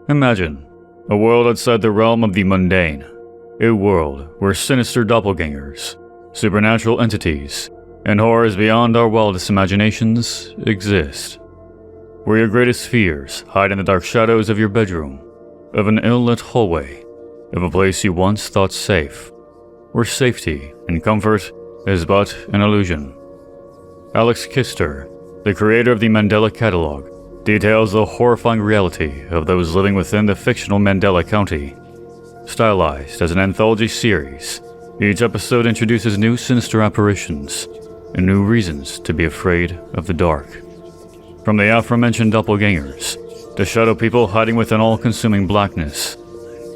Imagine a world outside the realm of the mundane, a world where sinister doppelgangers, supernatural entities, and horrors beyond our wildest imaginations exist. Where your greatest fears hide in the dark shadows of your bedroom, of an ill-lit hallway, of a place you once thought safe, where safety and comfort is but an illusion. Alex Kister, the creator of the Mandela Catalogue, details the horrifying reality of those living within the fictional Mandela County. Stylized as an anthology series, each episode introduces new sinister apparitions and new reasons to be afraid of the dark. From the aforementioned doppelgangers to shadow people hiding within all-consuming blackness,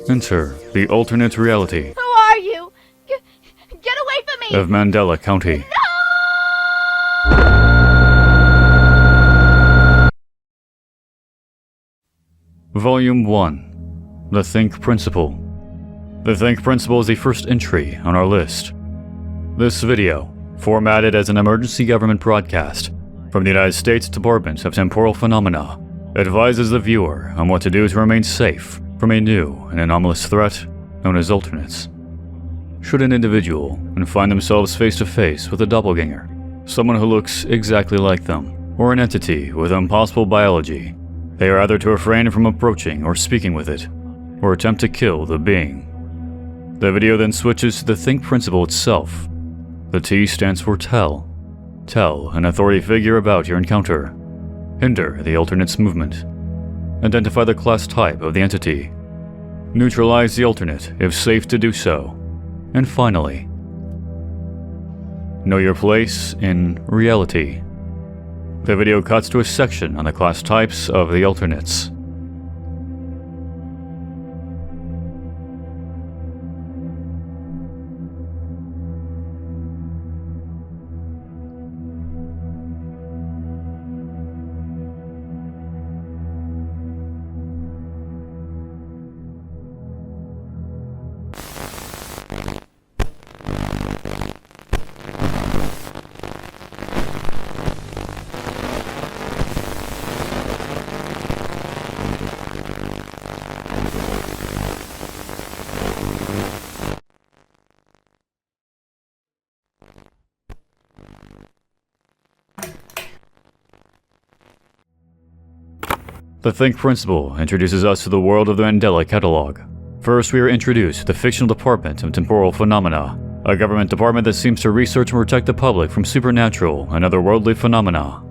enter the alternate reality. Who are you? Get away from me! Of Mandela County. No! Volume 1. The T.H.I.N.K Principle. The T.H.I.N.K Principle is the first entry on our list. This video, formatted as an emergency government broadcast from the United States Department of Temporal Phenomena, advises the viewer on what to do to remain safe from a new and anomalous threat known as alternates. Should an individual find themselves face to face with a doppelganger, someone who looks exactly like them, or an entity with impossible biology, they are either to refrain from approaching or speaking with it, or attempt to kill the being. The video then switches to the T.H.I.N.K Principle itself. The T stands for tell. Tell an authority figure about your encounter. Hinder the alternate's movement. Identify the class type of the entity. Neutralize the alternate if safe to do so. And finally, know your place in reality. The video cuts to a section on the class types of the alternates. The T.H.I.N.K Principle introduces us to the world of the Mandela Catalogue. First, we are introduced to the fictional Department of Temporal Phenomena, a government department that seems to research and protect the public from supernatural and otherworldly phenomena.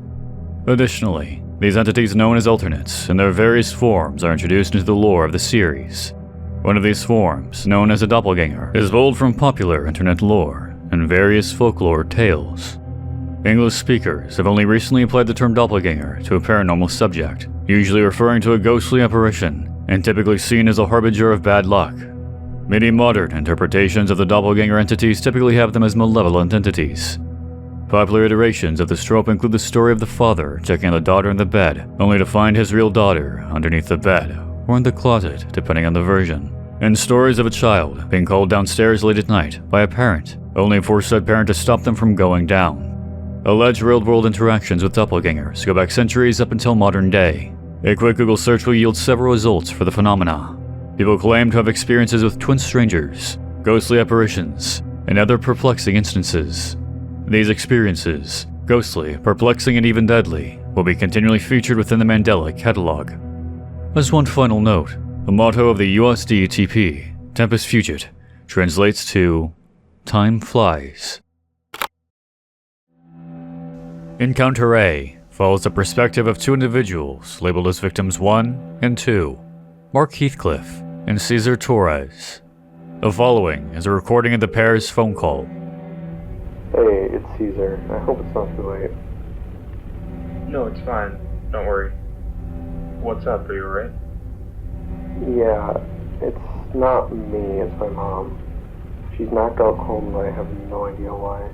Additionally, these entities known as alternates in their various forms are introduced into the lore of the series. One of these forms, known as a doppelganger, is pulled from popular internet lore and various folklore tales. English speakers have only recently applied the term doppelganger to a paranormal subject, usually referring to a ghostly apparition and typically seen as a harbinger of bad luck. Many modern interpretations of the doppelganger entities typically have them as malevolent entities. Popular iterations of this trope include the story of the father checking on the daughter in the bed, only to find his real daughter underneath the bed or in the closet, depending on the version. And stories of a child being called downstairs late at night by a parent, only for said parent to stop them from going down. Alleged real-world interactions with doppelgangers go back centuries up until modern day. A quick Google search will yield several results for the phenomena. People claim to have experiences with twin strangers, ghostly apparitions, and other perplexing instances. These experiences, ghostly, perplexing, and even deadly, will be continually featured within the Mandela Catalogue. As one final note, the motto of the USDTP, Tempus Fugit, translates to Time Flies. Encounter A follows the perspective of two individuals labeled as victims 1 and 2, Mark Heathcliff and Cesar Torres. The following is a recording of the pair's phone call. Hey, it's Caesar. I hope it's not too late. No, it's fine. Don't worry. What's up? Are you alright? Yeah, it's not me, it's my mom. She's knocked out cold and I have no idea why.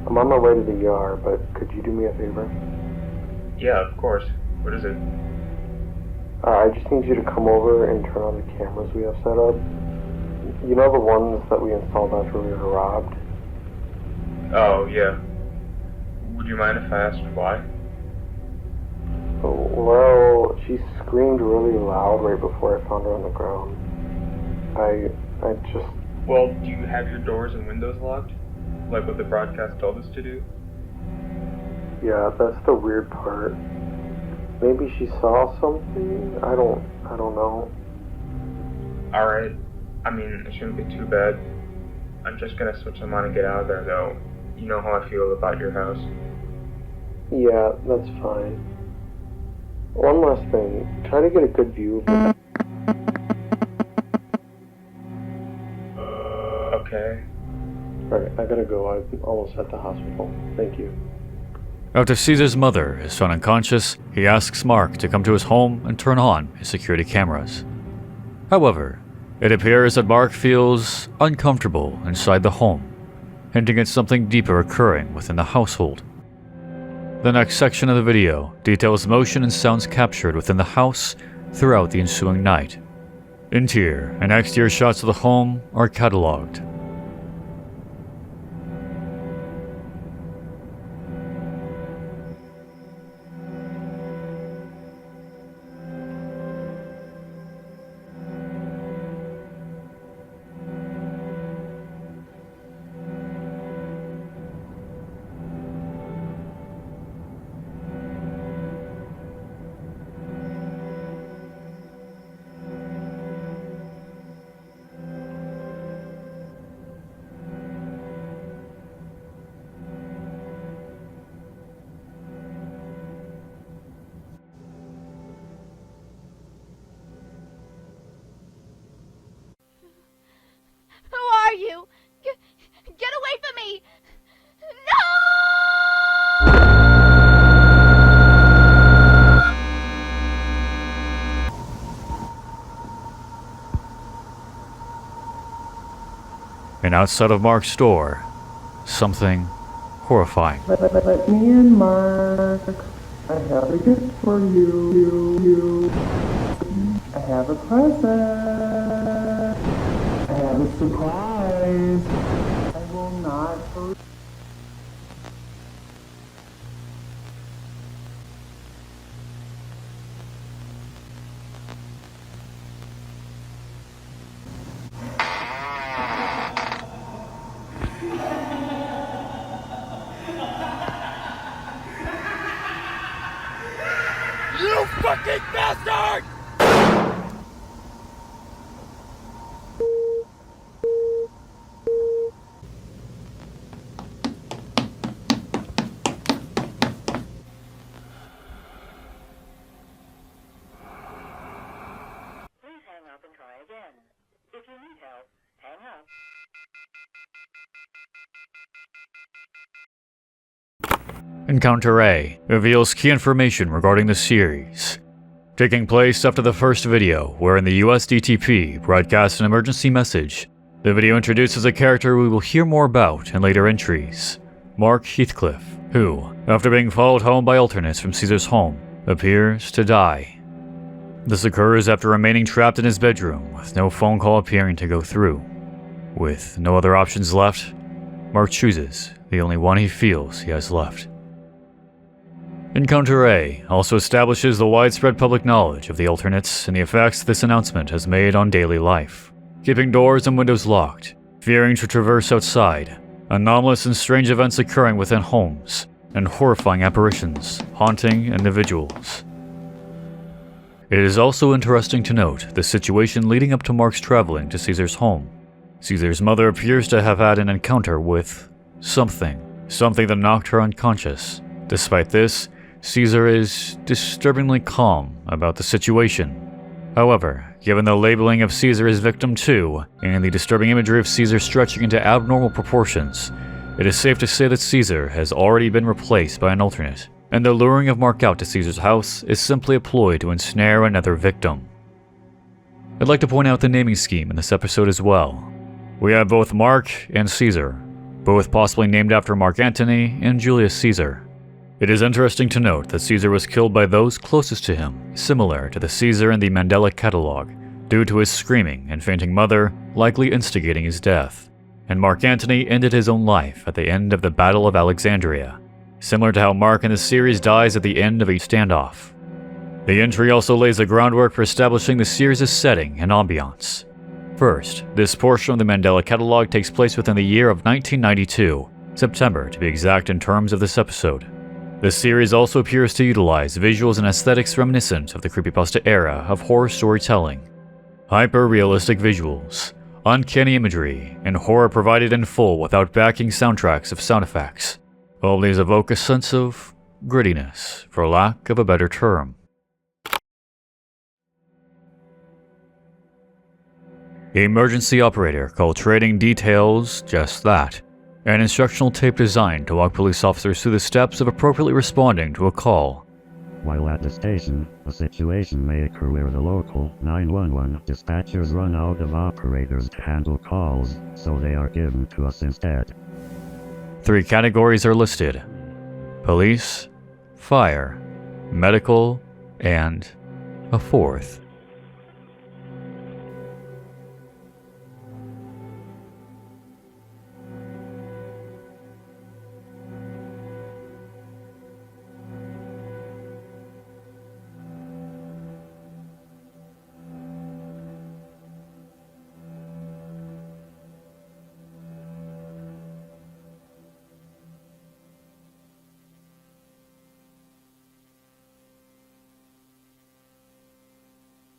I'm on my way to the ER, but could you do me a favor? Yeah, of course. What is it? I just need you to come over and turn on the cameras we have set up. You know the ones that we installed after we were robbed? Oh, yeah. Would you mind if I asked why? Well, Well, she screamed really loud right before I found her on the ground. I just... Well, do you have your doors and windows locked? Like what the broadcast told us to do? Yeah, that's the weird part. Maybe she saw something? I don't know. Alright. I mean, it shouldn't be too bad. I'm just gonna switch them on and get out of there, though. You know how I feel about your house. Yeah, that's fine. One last thing. Try to get a good view of it. Okay. Alright, I gotta go. I'm almost at the hospital. Thank you. After Caesar's mother is found unconscious, he asks Mark to come to his home and turn on his security cameras. However, it appears that Mark feels uncomfortable inside the home, hinting at something deeper occurring within the household. The next section of the video details motion and sounds captured within the house throughout the ensuing night. Interior and exterior shots of the home are catalogued. Who are you? Get away from me! And outside of Mark's door, something horrifying. Let me in, Mark. I have a gift for you. I have a present. I have a surprise. I will not hurt. You fucking bastard! Please hang up and try again. If you need help, hang up. Encounter A reveals key information regarding the series. Taking place after the first video, wherein the US DTP broadcasts an emergency message, the video introduces a character we will hear more about in later entries, Mark Heathcliff, who, after being followed home by alternates from Caesar's home, appears to die. This occurs after remaining trapped in his bedroom with no phone call appearing to go through. With no other options left, Mark chooses the only one he feels he has left. Encounter A also establishes the widespread public knowledge of the alternates and the effects this announcement has made on daily life. Keeping doors and windows locked, fearing to traverse outside, anomalous and strange events occurring within homes, and horrifying apparitions haunting individuals. It is also interesting to note the situation leading up to Mark's traveling to Caesar's home. Caesar's mother appears to have had an encounter with something that knocked her unconscious. Despite this, Caesar is disturbingly calm about the situation. However, given the labeling of Caesar as Victim 2 and the disturbing imagery of Caesar stretching into abnormal proportions, it is safe to say that Caesar has already been replaced by an alternate, and the luring of Mark out to Caesar's house is simply a ploy to ensnare another victim. I'd like to point out the naming scheme in this episode as well. We have both Mark and Caesar, both possibly named after Mark Antony and Julius Caesar. It is interesting to note that Caesar was killed by those closest to him, similar to the Caesar in the Mandela Catalogue, due to his screaming and fainting mother likely instigating his death. And Mark Antony ended his own life at the end of the Battle of Alexandria, similar to how Mark in the series dies at the end of a standoff. The entry also lays the groundwork for establishing the series' setting and ambiance. First, this portion of the Mandela Catalogue takes place within the year of 1992, September to be exact in terms of this episode. The series also appears to utilize visuals and aesthetics reminiscent of the creepypasta era of horror storytelling. Hyper-realistic visuals, uncanny imagery, and horror provided in full without backing soundtracks of sound effects. All these evoke a sense of grittiness, for lack of a better term. The emergency operator call training details just that. An instructional tape designed to walk police officers through the steps of appropriately responding to a call. While at the station, a situation may occur where the local 911 dispatchers run out of operators to handle calls, so they are given to us instead. 3 categories are listed: police, fire, medical, and a 4th.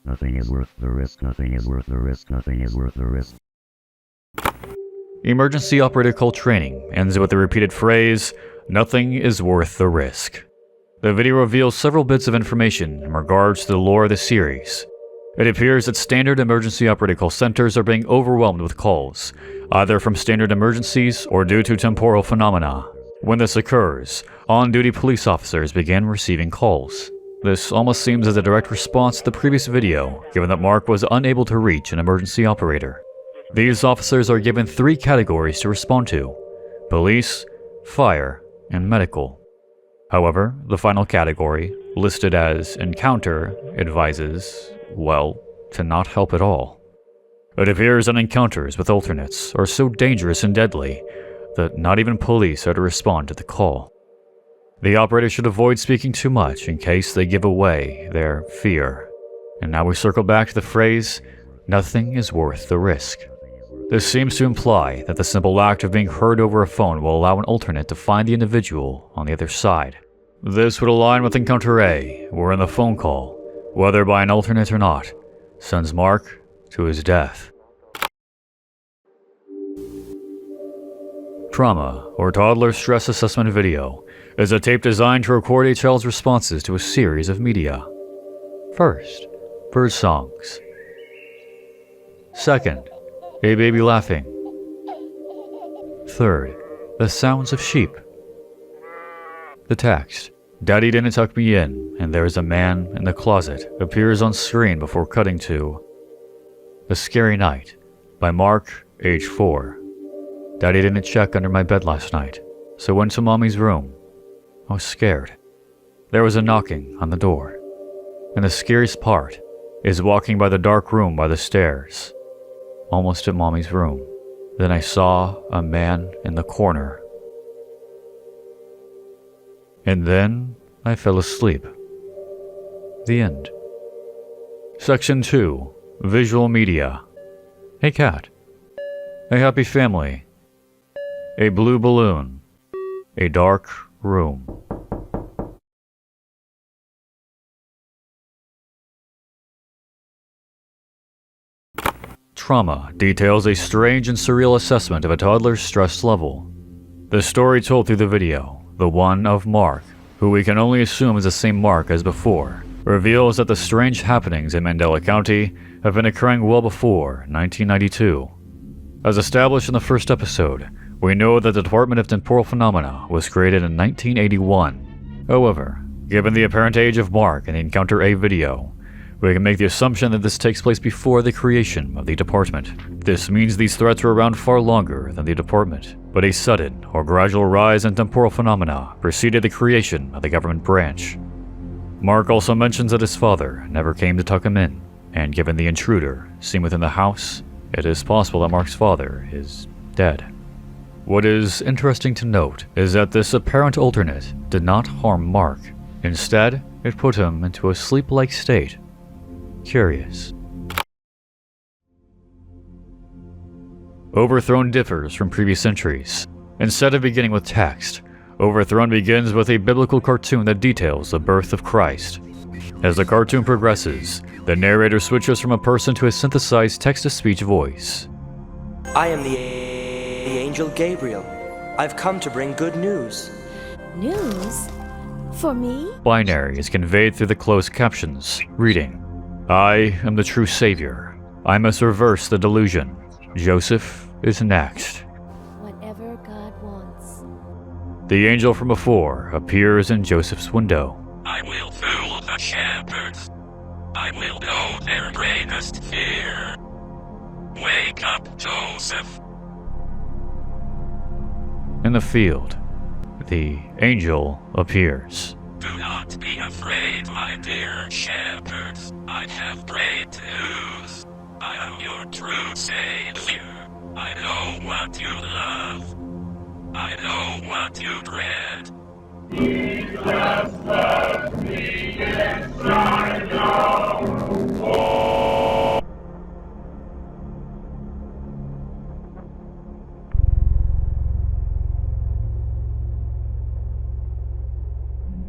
Nothing is worth the risk, nothing is worth the risk, nothing is worth the risk. Emergency operator call training ends with the repeated phrase, "Nothing is worth the risk." The video reveals several bits of information in regards to the lore of the series. It appears that standard emergency operator call centers are being overwhelmed with calls, either from standard emergencies or due to temporal phenomena. When this occurs, on-duty police officers begin receiving calls. This almost seems as a direct response to the previous video, given that Mark was unable to reach an emergency operator. These officers are given 3 categories to respond to: police, fire, and medical. However, the final category, listed as encounter, advises, well, to not help at all. It appears that encounters with alternates are so dangerous and deadly that not even police are to respond to the call. The operator should avoid speaking too much in case they give away their fear. And now we circle back to the phrase, "Nothing is worth the risk." This seems to imply that the simple act of being heard over a phone will allow an alternate to find the individual on the other side. This would align with Encounter A, wherein the phone call, whether by an alternate or not, sends Mark to his death. Trauma, or Toddler Stress Assessment Video, is a tape designed to record a child's responses to a series of media. First, bird songs. Second, a baby laughing. Third, the sounds of sheep. The text, "Daddy didn't tuck me in, and there's a man in the closet," appears on screen before cutting to "A Scary Night" by Mark, age 4. "Daddy didn't check under my bed last night, so went to Mommy's room. I was scared. There was a knocking on the door. And the scariest part is walking by the dark room by the stairs, almost at Mommy's room. Then I saw a man in the corner. And then I fell asleep." The end. Section 2. Visual Media. A cat. A happy family. A blue balloon. A dark room. Trauma details a strange and surreal assessment of a toddler's stress level. The story told through the video, the one of Mark, who we can only assume is the same Mark as before, reveals that the strange happenings in Mandela County have been occurring well before 1992. As established in the first episode, we know that the Department of Temporal Phenomena was created in 1981. However, given the apparent age of Mark in the Encounter A video, we can make the assumption that this takes place before the creation of the department. This means these threats were around far longer than the department, but a sudden or gradual rise in temporal phenomena preceded the creation of the government branch. Mark also mentions that his father never came to tuck him in, and given the intruder seen within the house, it is possible that Mark's father is dead. What is interesting to note is that this apparent alternate did not harm Mark. Instead, It put him into a sleep-like state. Curious. Overthrown differs from previous entries. Instead of beginning with text, Overthrown begins with a biblical cartoon that details the birth of Christ. As the cartoon progresses, the narrator switches from a person to a synthesized text-to-speech voice. I am the angel Gabriel. I've come to bring good news. News? For me? Binary is conveyed through the closed captions, reading, I am the true savior. I must reverse the delusion. Joseph is next. Whatever God wants. The angel from before appears in Joseph's window. I will fool the shepherds. I will know their greatest fear. Wake up, Joseph. In the field, the angel appears. Do not be afraid, my dear shepherds. I have great news. I am your true savior. I know what you love. I know what you dread.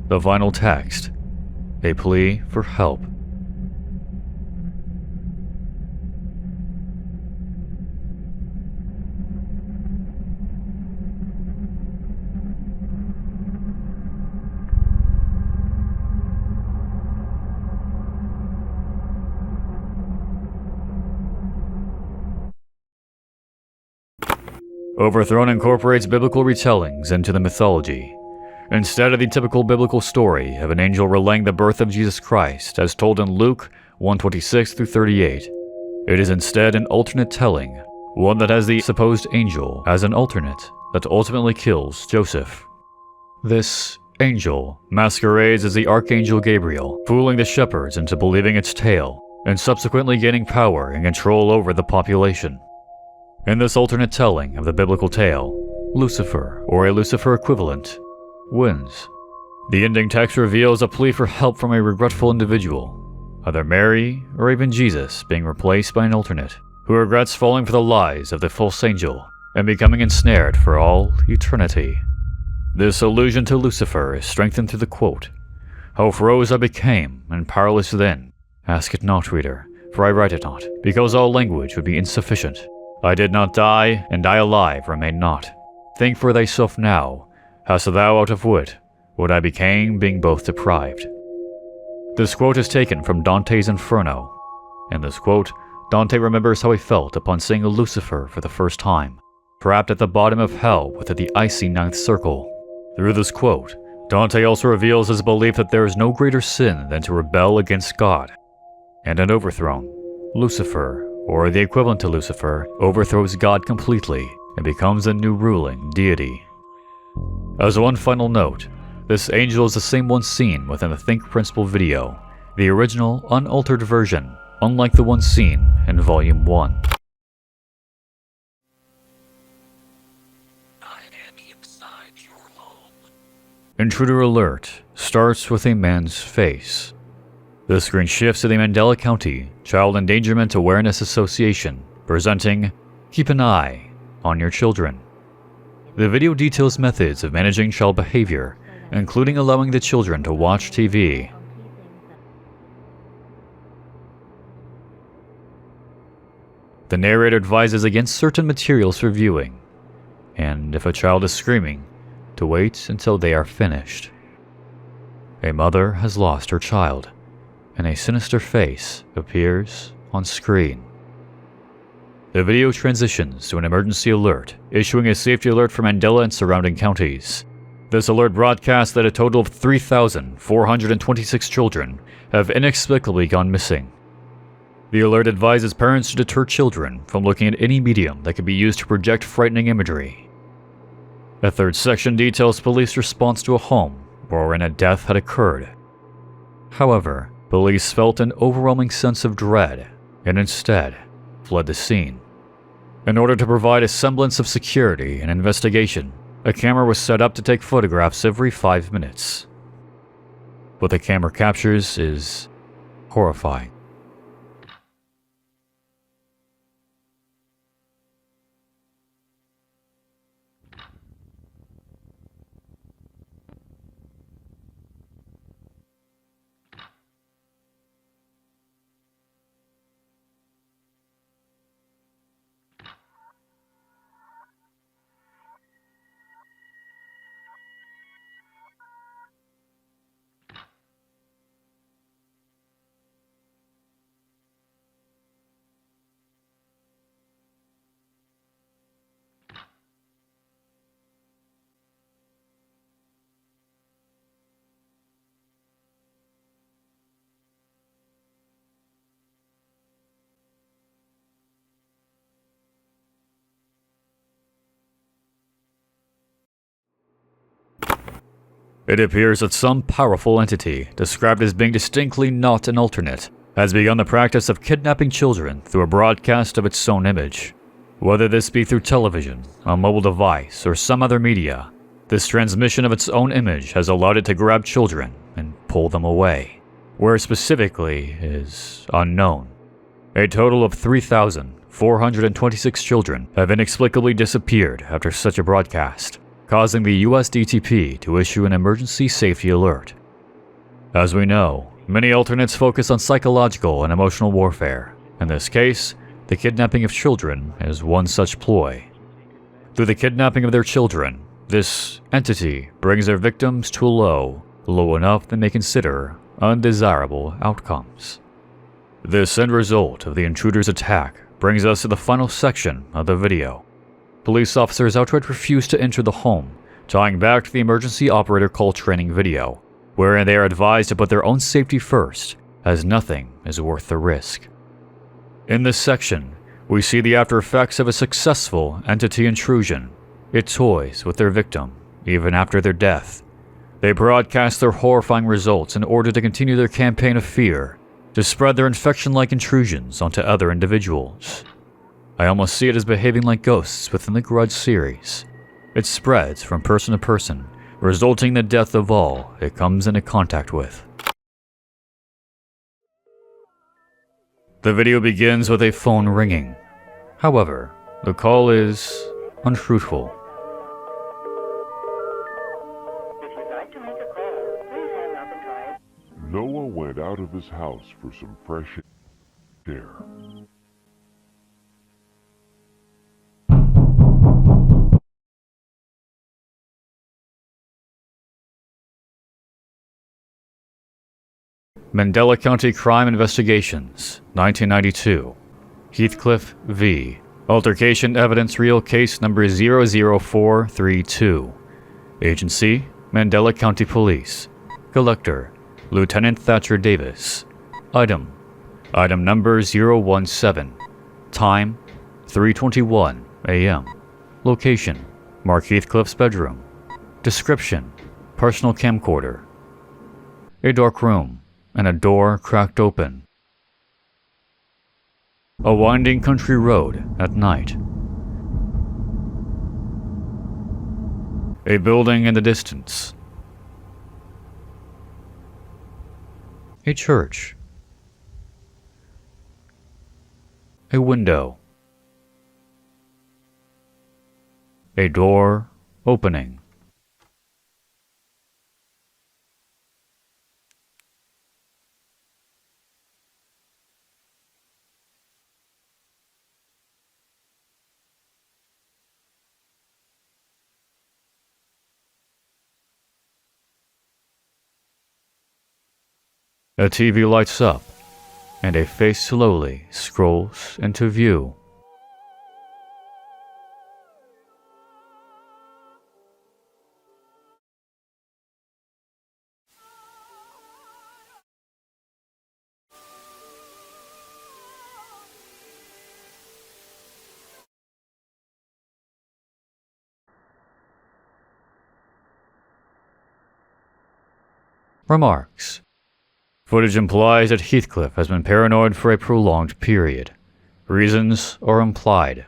The final text, a plea for help. Overthrown incorporates biblical retellings into the mythology. Instead of the typical biblical story of an angel relaying the birth of Jesus Christ as told in Luke 1:26-38, it is instead an alternate telling, one that has the supposed angel as an alternate that ultimately kills Joseph. This angel masquerades as the Archangel Gabriel, fooling the shepherds into believing its tale and subsequently gaining power and control over the population. In this alternate telling of the biblical tale, Lucifer, or a Lucifer equivalent, wins. The ending text reveals a plea for help from a regretful individual, either Mary or even Jesus being replaced by an alternate, who regrets falling for the lies of the false angel and becoming ensnared for all eternity. This allusion to Lucifer is strengthened through the quote, How froze I became, and powerless then. Ask it not, reader, for I write it not, because all language would be insufficient. I did not die, and I alive remain not. Think for thyself now, hast thou out of wit, what I became being both deprived. This quote is taken from Dante's Inferno. In this quote, Dante remembers how he felt upon seeing Lucifer for the first time, trapped at the bottom of hell within the icy ninth circle. Through this quote, Dante also reveals his belief that there is no greater sin than to rebel against God. And in Overthrown, Lucifer, or the equivalent to Lucifer, overthrows God completely and becomes a new ruling deity. As one final note, this angel is the same one seen within the Think Principle video, the original, unaltered version, unlike the one seen in Volume 1. I am inside your home. Intruder Alert starts with a man's face. The screen shifts to the Mandela County Child Endangerment Awareness Association, presenting Keep an Eye on Your Children. The video details methods of managing child behavior, including allowing the children to watch TV. The narrator advises against certain materials for viewing, and if a child is screaming, to wait until they are finished. A mother has lost her child, and a sinister face appears on screen. The video transitions to an emergency alert, issuing a safety alert for Mandela and surrounding counties. This alert broadcasts that a total of 3,426 children have inexplicably gone missing. The alert advises parents to deter children from looking at any medium that could be used to project frightening imagery. A third section details police response to a home wherein a death had occurred. However, police felt an overwhelming sense of dread and instead fled the scene. In order to provide a semblance of security and investigation, a camera was set up to take photographs every 5 minutes. what the camera captures is horrifying. It appears that some powerful entity, described as being distinctly not an alternate, has begun the practice of kidnapping children through a broadcast of its own image. Whether this be through television, a mobile device, or some other media, this transmission of its own image has allowed it to grab children and pull them away. Where specifically is unknown. A total of 3,426 children have inexplicably disappeared after such a broadcast, causing the US DTP to issue an emergency safety alert. As we know, many alternates focus on psychological and emotional warfare. In this case, the kidnapping of children is one such ploy. Through the kidnapping of their children, this entity brings their victims to a low enough they may consider undesirable outcomes. This end result of the intruder's attack brings us to the final section of the video. Police officers outright refuse to enter the home, tying back to the emergency operator call training video, wherein they are advised to put their own safety first, as nothing is worth the risk. In this section, we see the after effects of a successful entity intrusion. It toys with their victim, even after their death. They broadcast their horrifying results in order to continue their campaign of fear, to spread their infection-like intrusions onto other individuals. I almost see it as behaving like ghosts within the Grudge series. It spreads from person to person, resulting in the death of all it comes into contact with. The video begins with a phone ringing. However, the call is unfruitful. If you'd like to make a call, please hang up and try it. Noah went out of his house for some fresh air. Mandela County Crime Investigations, 1992. Heathcliff v. Altercation Evidence Real Case Number 00432. Agency, Mandela County Police. Collector, Lieutenant Thatcher Davis. Item number 017. Time, 3:21 a.m. Location, Mark Heathcliff's bedroom. Description, personal camcorder. A dark room, and a door cracked open. A winding country road at night. A building in the distance. A church. A window. A door opening. A TV lights up, and a face slowly scrolls into view. Remarks. Footage implies that Heathcliff has been paranoid for a prolonged period. Reasons are implied.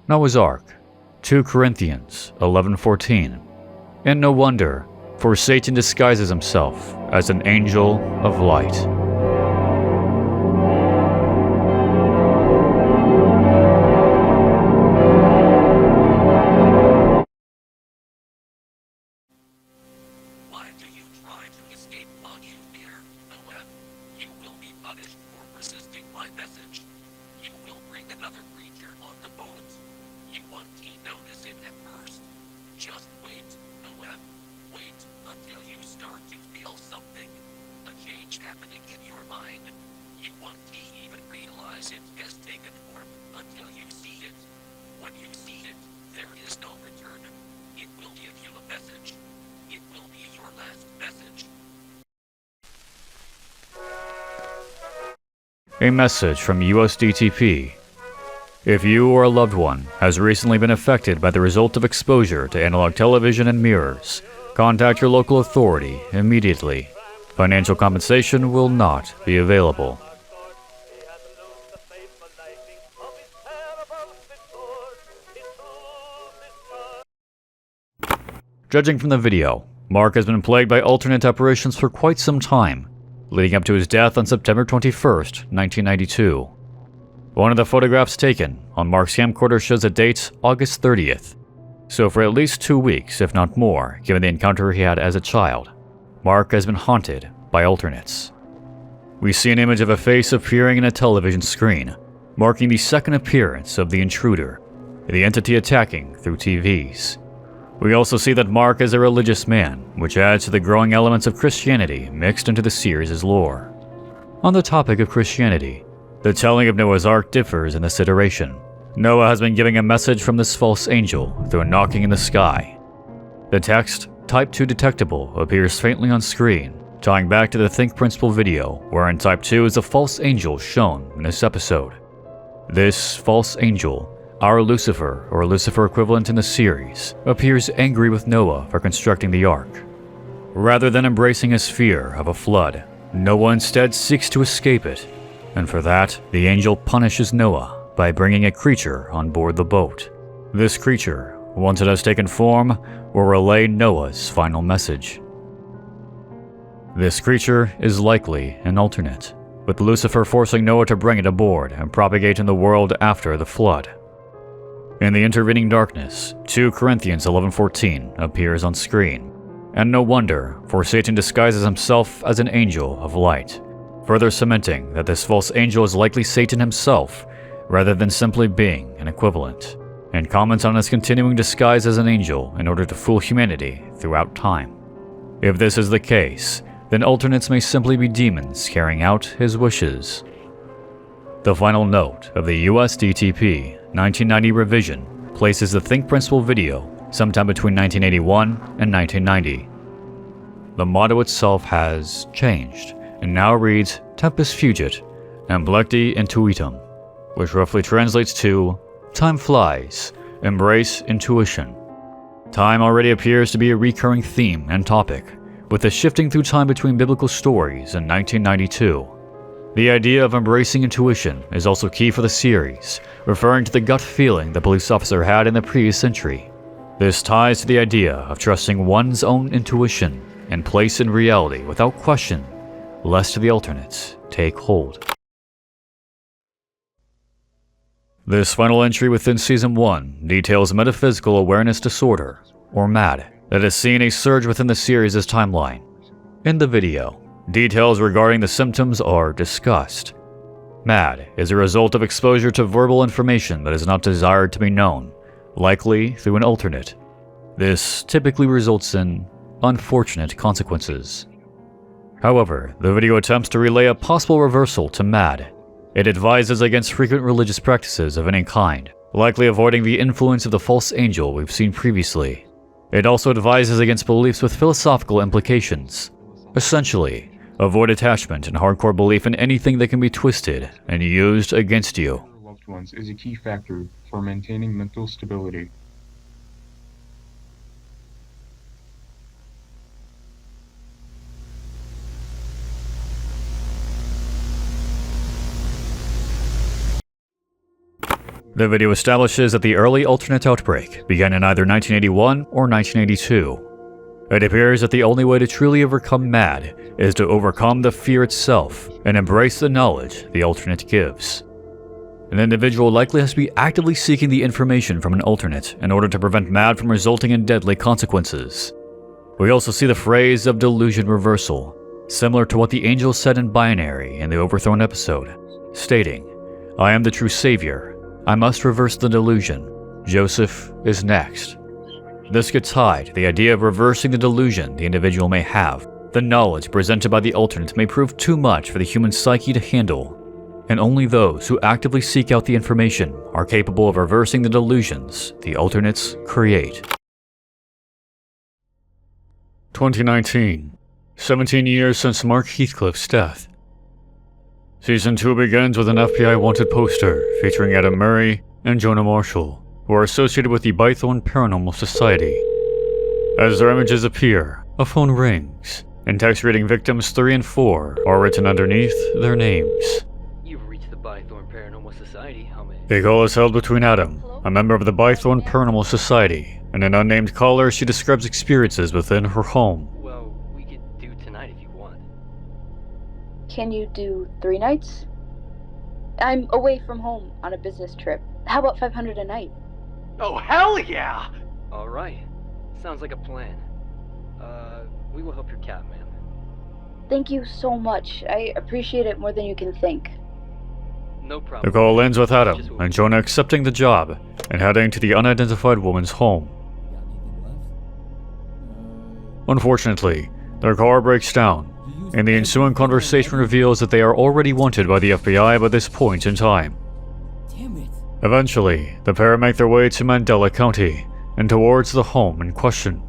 Noah's Ark, 2 Corinthians 11:14. And no wonder, for Satan disguises himself as an angel of light. Why do you try to escape while you fear the web? You will be punished for resisting my message. You will bring another creature on the boat. You won't notice it at first. Just wait, the web. Wait until you start to feel something. A change happening in your mind. You won't even realize it has taken form until you see it. When you see it, there is no return. It will give you a message. It will be your last message. A message from USDTP. If you or a loved one has recently been affected by the result of exposure to analog television and mirrors, contact your local authority immediately. Financial compensation will not be available. Judging from the video, Mark has been plagued by alternate apparitions for quite some time, leading up to his death on September 21st, 1992. One of the photographs taken on Mark's camcorder shows a date August 30th, so for at least 2 weeks, if not more, given the encounter he had as a child, Mark has been haunted by alternates. We see an image of a face appearing in a television screen, marking the second appearance of the intruder, the entity attacking through TVs. We also see that Mark is a religious man, which adds to the growing elements of Christianity mixed into the series' lore. On the topic of Christianity, the telling of Noah's Ark differs in this iteration. Noah has been giving a message from this false angel through a knocking in the sky. The text, Type 2 detectable, appears faintly on screen, tying back to the Think Principle video, wherein Type 2 is a false angel shown in this episode. This false angel, our Lucifer, or Lucifer equivalent in the series, appears angry with Noah for constructing the ark. Rather than embracing his fear of a flood, Noah instead seeks to escape it, and for that, the angel punishes Noah by bringing a creature on board the boat. This creature, once it has taken form, will relay Noah's final message. This creature is likely an alternate, with Lucifer forcing Noah to bring it aboard and propagate in the world after the flood. In the intervening darkness, 2 Corinthians 11:14 appears on screen, and no wonder, for Satan disguises himself as an angel of light, further cementing that this false angel is likely Satan himself, rather than simply being an equivalent, and comments on his continuing disguise as an angel in order to fool humanity throughout time. If this is the case, then alternates may simply be demons carrying out his wishes. The final note of the USDTP 1990 revision places the Think Principle video sometime between 1981 and 1990. The motto itself has changed, and now reads Tempus Fugit, Amblecti Intuitum, which roughly translates to Time flies, embrace intuition. Time already appears to be a recurring theme and topic, with the shifting through time between biblical stories in 1992. The idea of embracing intuition is also key for the series, referring to the gut feeling the police officer had in the previous century. This ties to the idea of trusting one's own intuition and place in reality without question, lest the alternates take hold. This final entry within Season 1 details metaphysical awareness disorder, or M.A.D, that has seen a surge within the series' timeline. In the video, details regarding the symptoms are discussed. M.A.D is a result of exposure to verbal information that is not desired to be known, likely through an alternate. This typically results in unfortunate consequences. However, the video attempts to relay a possible reversal to M.A.D. It advises against frequent religious practices of any kind, likely avoiding the influence of the false angel we've seen previously. It also advises against beliefs with philosophical implications. Essentially, avoid attachment and hardcore belief in anything that can be twisted and used against you. Loved ones is a key factor for maintaining mental stability. The video establishes that the early alternate outbreak began in either 1981 or 1982. It appears that the only way to truly overcome M.A.D is to overcome the fear itself and embrace the knowledge the alternate gives. An individual likely has to be actively seeking the information from an alternate in order to prevent M.A.D from resulting in deadly consequences. We also see the phrase of delusion reversal, similar to what the angel said in Binary in the Overthrown episode, stating, "I am the true savior. I must reverse the delusion. Joseph is next." This gets tied to the idea of reversing the delusion the individual may have. The knowledge presented by the alternate may prove too much for the human psyche to handle, and only those who actively seek out the information are capable of reversing the delusions the alternates create. 2019. 17 years since Mark Heathcliff's death. Season 2 begins with an FBI wanted poster featuring Adam Murray and Jonah Marshall, who are associated with the Bythorn Paranormal Society. As their images appear, a phone rings, and text reading victims 3 and 4 are written underneath their names. You've reached the Bythorn Paranormal Society. How may... The call is held between Adam, a member of the Bythorn Paranormal Society, and an unnamed caller. She describes experiences within her home. Well, we could do tonight if you want. Can you do 3 nights? I'm away from home on a business trip. How about 500 a night? Oh, hell yeah! Alright. Sounds like a plan. We will help your cat, ma'am. Thank you so much. I appreciate it more than you can think. No problem. The call ends with Adam and Jonah accepting the job and heading to the unidentified woman's home. Unfortunately, their car breaks down, and the ensuing conversation reveals that they are already wanted by the FBI by this point in time. Eventually, the pair make their way to Mandela County and towards the home in question.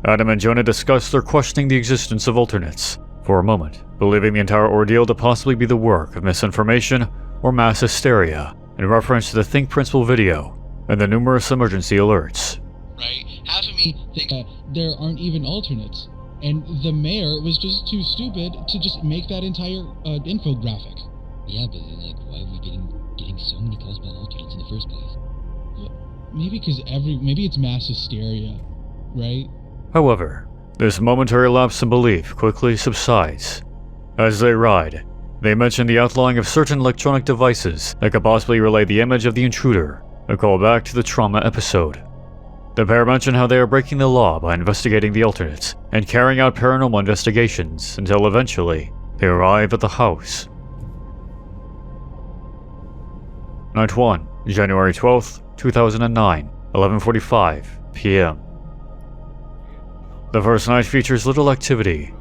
Adam and Jonah discuss their questioning the existence of alternates, for a moment, believing the entire ordeal to possibly be the work of misinformation or mass hysteria, in reference to the Think Principle video and the numerous emergency alerts. Right? Half of me think there aren't even alternates, and the mayor was just too stupid to just make that entire infographic. Yeah, but like, why are we getting so many calls about alternates in the first place? Well, maybe it's mass hysteria, right? However, this momentary lapse in belief quickly subsides. As they ride, they mention the outlawing of certain electronic devices that could possibly relay the image of the intruder, a callback to the trauma episode. The pair mention how they are breaking the law by investigating the alternates and carrying out paranormal investigations until eventually they arrive at the house. Night 1, January 12th, 2009, 11:45 p.m. The first night features little activity,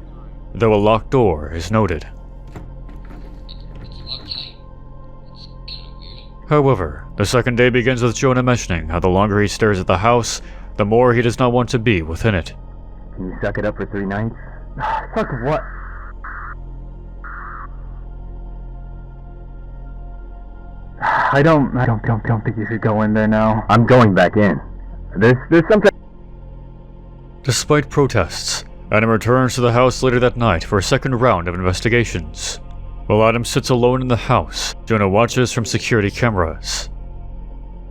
though a locked door is noted. However, the second day begins with Jonah mentioning how the longer he stares at the house, the more he does not want to be within it. Can you suck it up for 3 nights? Suck what? I don't think you should go in there now. I'm going back in. There's something. Despite protests, Adam returns to the house later that night for a second round of investigations. While Adam sits alone in the house, Jonah watches from security cameras.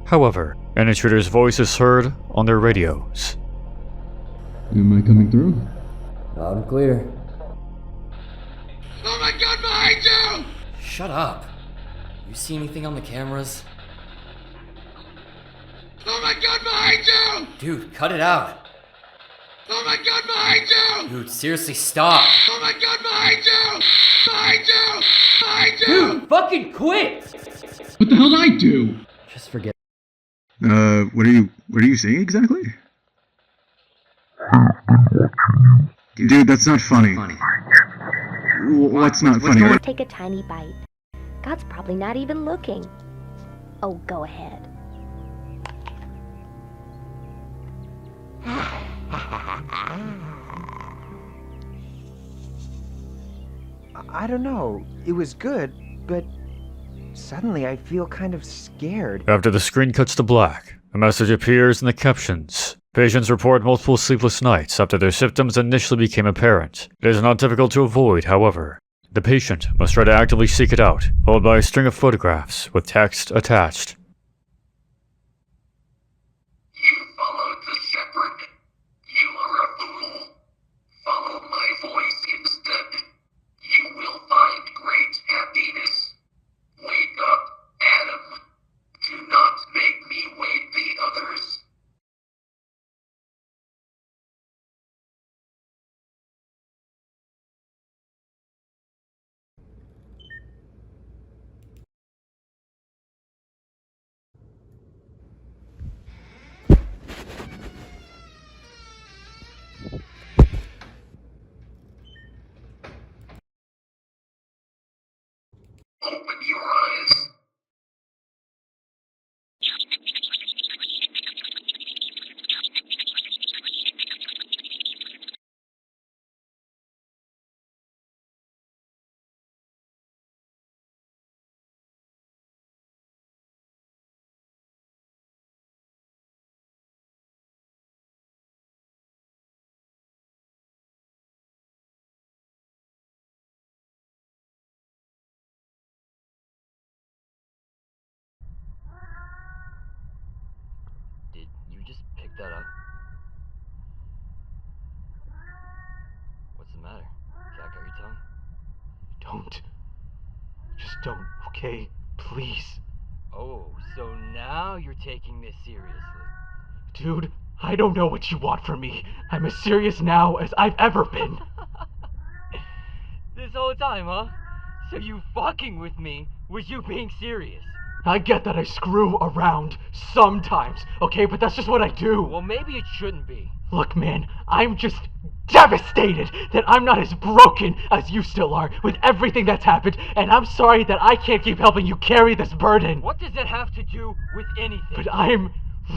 However, an intruder's voice is heard on their radios. Am I coming through? Loud and clear. Oh my god, behind you! Shut up. You see anything on the cameras? Oh my god, behind you! Dude, cut it out. Oh my god, behind you! Dude, seriously, stop. Oh my god, behind you! Behind you! Behind you! Dude, fucking quit! What the hell did I do? Just forget. What are you saying exactly? Dude, that's not funny. What's not funny? Take a tiny bite. God's probably not even looking. Oh, go ahead. I don't know. It was good, but suddenly I feel kind of scared. After the screen cuts to black, a message appears in the captions. Patients report multiple sleepless nights after their symptoms initially became apparent. It is not difficult to avoid, however. The patient must try to actively seek it out, followed by a string of photographs with text attached. You followed the separate. You are a fool. Open your eyes. Did you just pick that up? What's the matter? Cat got your tongue? Don't. Just don't, okay? Please. Oh, so now you're taking this seriously. Dude, I don't know what you want from me. I'm as serious now as I've ever been. This whole time, huh? So you fucking with me was you being serious? I get that I screw around sometimes, okay? But that's just what I do. Well, maybe it shouldn't be. Look, man, I'm just devastated that I'm not as broken as you still are with everything that's happened, and I'm sorry that I can't keep helping you carry this burden. What does that have to do with anything? But I'm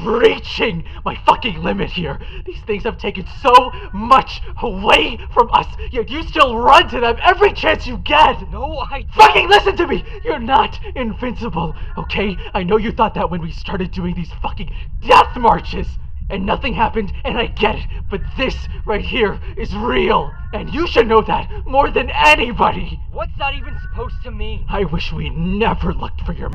reaching my fucking limit here. These things have taken so much away from us, yet you still run to them every chance you get. No, I don't. Fucking listen to me! You're not invincible, okay? I know you thought that when we started doing these fucking death marches. And nothing happened, and I get it, but this right here is real, and you should know that more than anybody! What's that even supposed to mean? I wish we never looked for your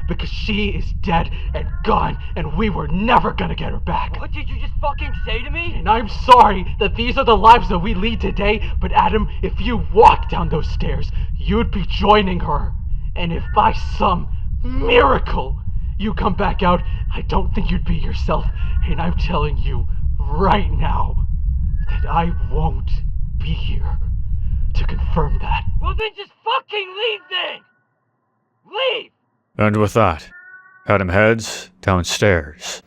because she is dead and gone, and we were never gonna get her back. What did you just fucking say to me? And I'm sorry that these are the lives that we lead today, but Adam, if you walk down those stairs, you'd be joining her. And if by some miracle you come back out, I don't think you'd be yourself, and I'm telling you right now that I won't be here to confirm that. Well then just fucking leave then! Leave! And with that, Adam heads downstairs.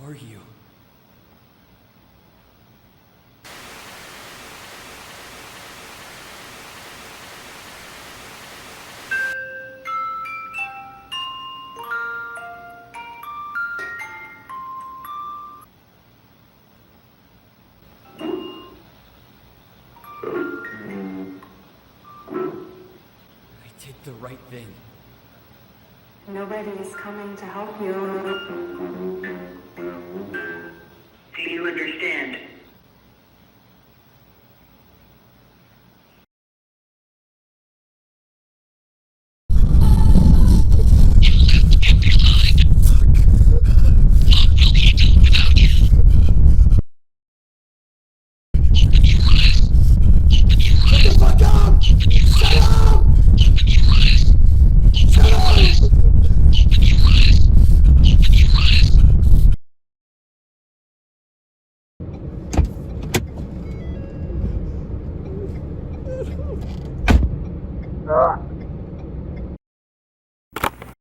What are you? I did the right thing. Nobody is coming to help you. Do you understand?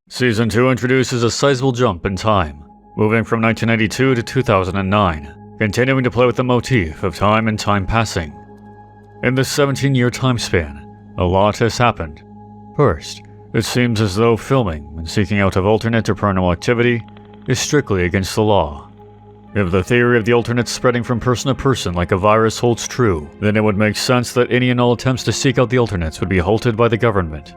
Season 2 introduces a sizable jump in time, moving from 1992 to 2009, continuing to play with the motif of time and time passing. In this 17-year time span, a lot has happened. First, it seems as though filming and seeking out of alternate or paranormal activity is strictly against the law. If the theory of the alternates spreading from person to person like a virus holds true, then it would make sense that any and all attempts to seek out the alternates would be halted by the government.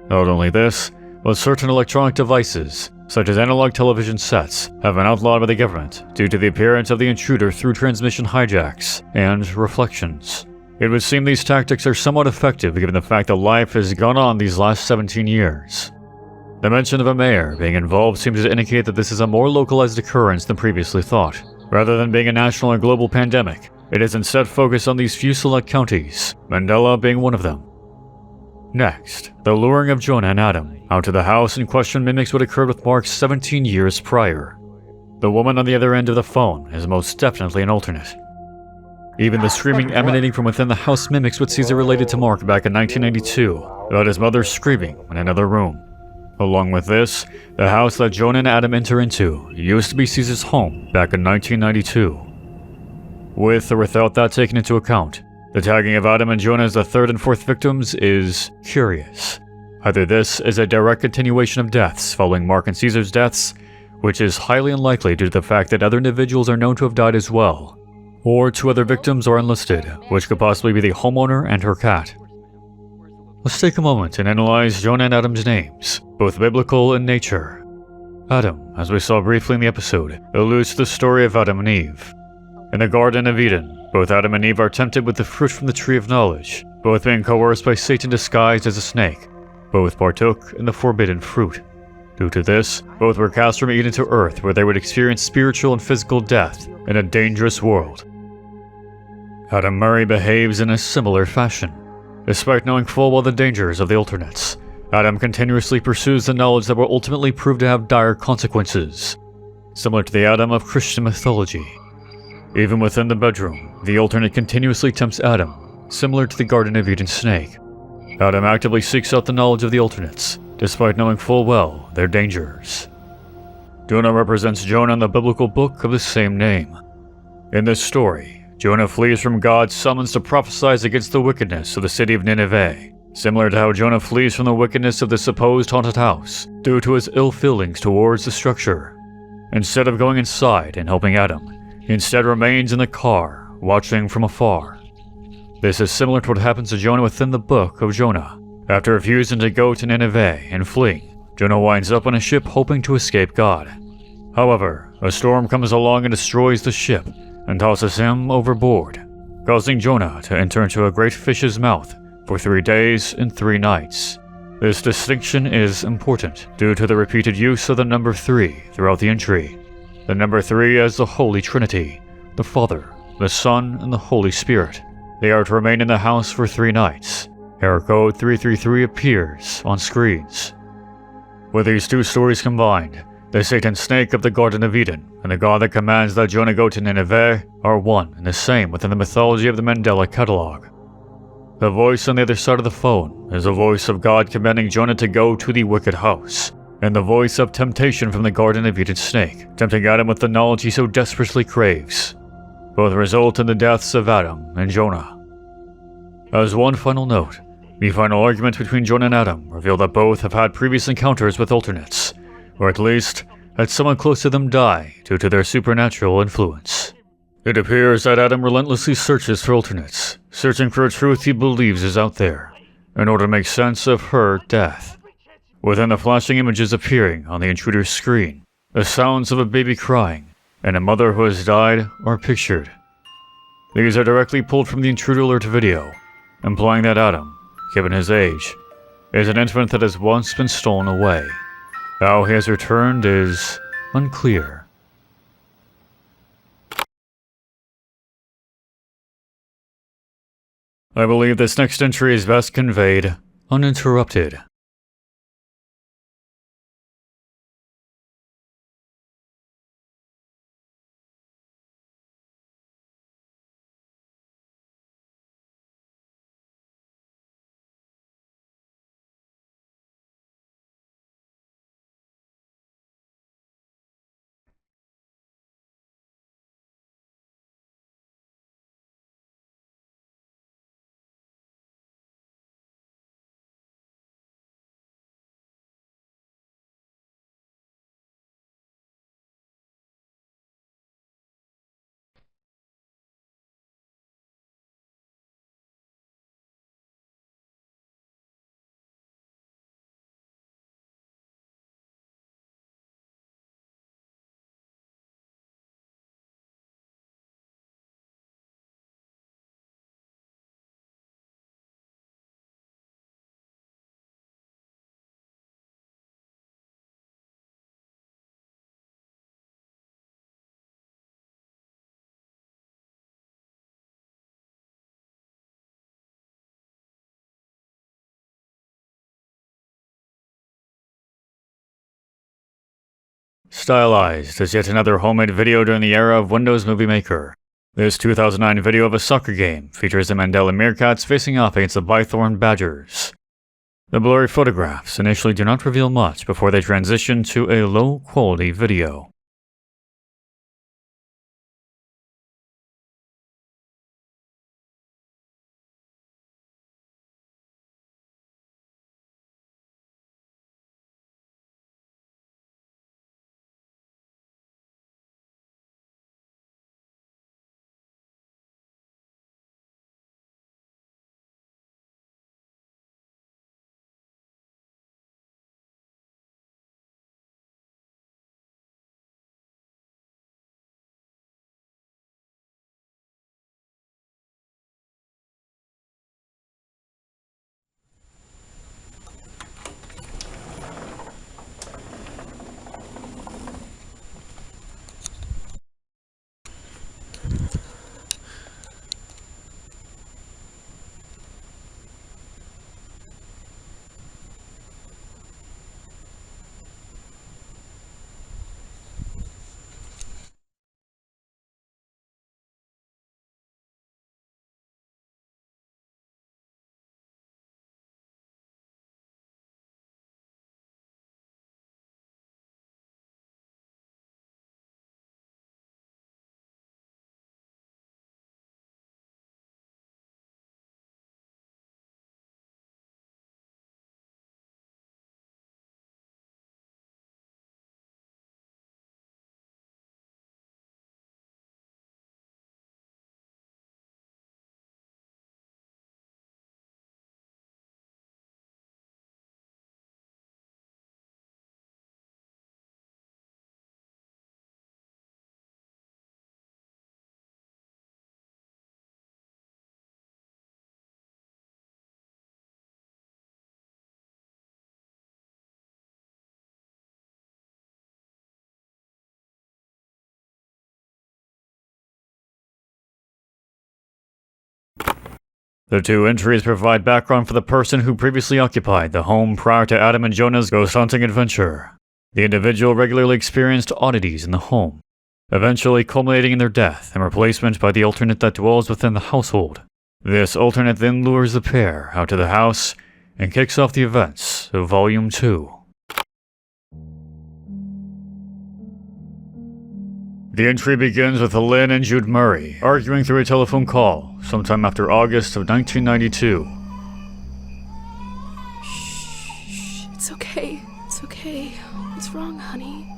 Not only this, but certain electronic devices, such as analog television sets, have been outlawed by the government due to the appearance of the intruder through transmission hijacks and reflections. It would seem these tactics are somewhat effective given the fact that life has gone on these last 17 years. The mention of a mayor being involved seems to indicate that this is a more localized occurrence than previously thought. Rather than being a national or global pandemic, it is instead focused on these few select counties, Mandela being one of them. Next, the luring of Jonah and Adam out to the house in question mimics what occurred with Mark 17 years prior. The woman on the other end of the phone is most definitely an alternate. Even the screaming emanating from within the house mimics what Caesar related to Mark back in 1992 about his mother screaming in another room. Along with this, the house that Jonah and Adam enter into used to be Caesar's home back in 1992. With or without that taken into account, the tagging of Adam and Jonah as the third and fourth victims is curious. Either this is a direct continuation of deaths following Mark and Caesar's deaths, which is highly unlikely due to the fact that other individuals are known to have died as well, or two other victims are enlisted, which could possibly be the homeowner and her cat. Let's take a moment and analyze Jonah and Adam's names, both biblical in nature. Adam, as we saw briefly in the episode, alludes to the story of Adam and Eve. In the Garden of Eden, both Adam and Eve are tempted with the fruit from the tree of knowledge, both being coerced by Satan disguised as a snake. Both partook in the forbidden fruit. Due to this, both were cast from Eden to earth, where they would experience spiritual and physical death in a dangerous world. Adam Murray behaves in a similar fashion. Despite knowing full well the dangers of the alternates, Adam continuously pursues the knowledge that will ultimately prove to have dire consequences, similar to the Adam of Christian mythology. Even within the bedroom, the alternate continuously tempts Adam, similar to the Garden of Eden snake. Adam actively seeks out the knowledge of the alternates, despite knowing full well their dangers. Jonah represents Jonah in the biblical book of the same name. In this story, Jonah flees from God's summons to prophesy against the wickedness of the city of Nineveh, similar to how Jonah flees from the wickedness of the supposed haunted house due to his ill feelings towards the structure. Instead of going inside and helping Adam, he instead remains in the car, watching from afar. This is similar to what happens to Jonah within the book of Jonah. After refusing to go to Nineveh and fleeing, Jonah winds up on a ship hoping to escape God. However, a storm comes along and destroys the ship and tosses him overboard, causing Jonah to enter into a great fish's mouth for 3 days and 3 nights. This distinction is important due to the repeated use of the number 3 throughout the entry. The number 3 as the Holy Trinity, the Father, the Son, and the Holy Spirit. They are to remain in the house for 3 nights. Error code 333 appears on screens. With these two stories combined, the Satan snake of the Garden of Eden and the God that commands that Jonah go to Nineveh are one and the same within the mythology of the Mandela Catalogue. The voice on the other side of the phone is the voice of God commanding Jonah to go to the wicked house, and the voice of temptation from the Garden of Eden snake, tempting Adam with the knowledge he so desperately craves. Both result in the deaths of Adam and Jonah. As one final note, the final argument between Jonah and Adam revealed that both have had previous encounters with alternates, or at least had someone close to them die due to their supernatural influence. It appears that Adam relentlessly searches for alternates, searching for a truth he believes is out there, in order to make sense of her death. Within the flashing images appearing on the intruder's screen, the sounds of a baby crying and a mother who has died are pictured. These are directly pulled from the Intruder Alert video, implying that Adam, given his age, is an infant that has once been stolen away. How he has returned is unclear. I believe this next entry is best conveyed uninterrupted. Stylized as yet another homemade video during the era of Windows Movie Maker. This 2009 video of a soccer game features the Mandela Meerkats facing off against the Bythorn Badgers. The blurry photographs initially do not reveal much before they transition to a low-quality video. The two entries provide background for the person who previously occupied the home prior to Adam and Jonah's ghost hunting adventure. The individual regularly experienced oddities in the home, eventually culminating in their death and replacement by the alternate that dwells within the household. This alternate then lures the pair out to the house and kicks off the events of Volume 2. The entry begins with Lynn and Jude Murray arguing through a telephone call sometime after August of 1992. Shh, it's okay. It's okay. What's wrong, honey?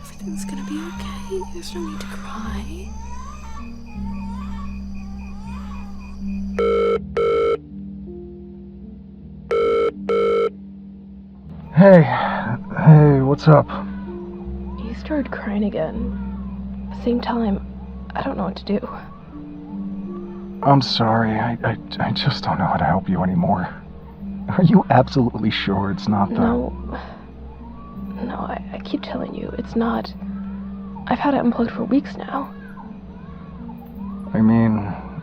Everything's gonna be okay. There's no need to cry. Hey, what's up? You started crying again. Same time, I don't know what to do. I'm sorry, I just don't know how to help you anymore. Are you absolutely sure it's not the... No, I keep telling you, it's not. I've had it unplugged for weeks now. I mean,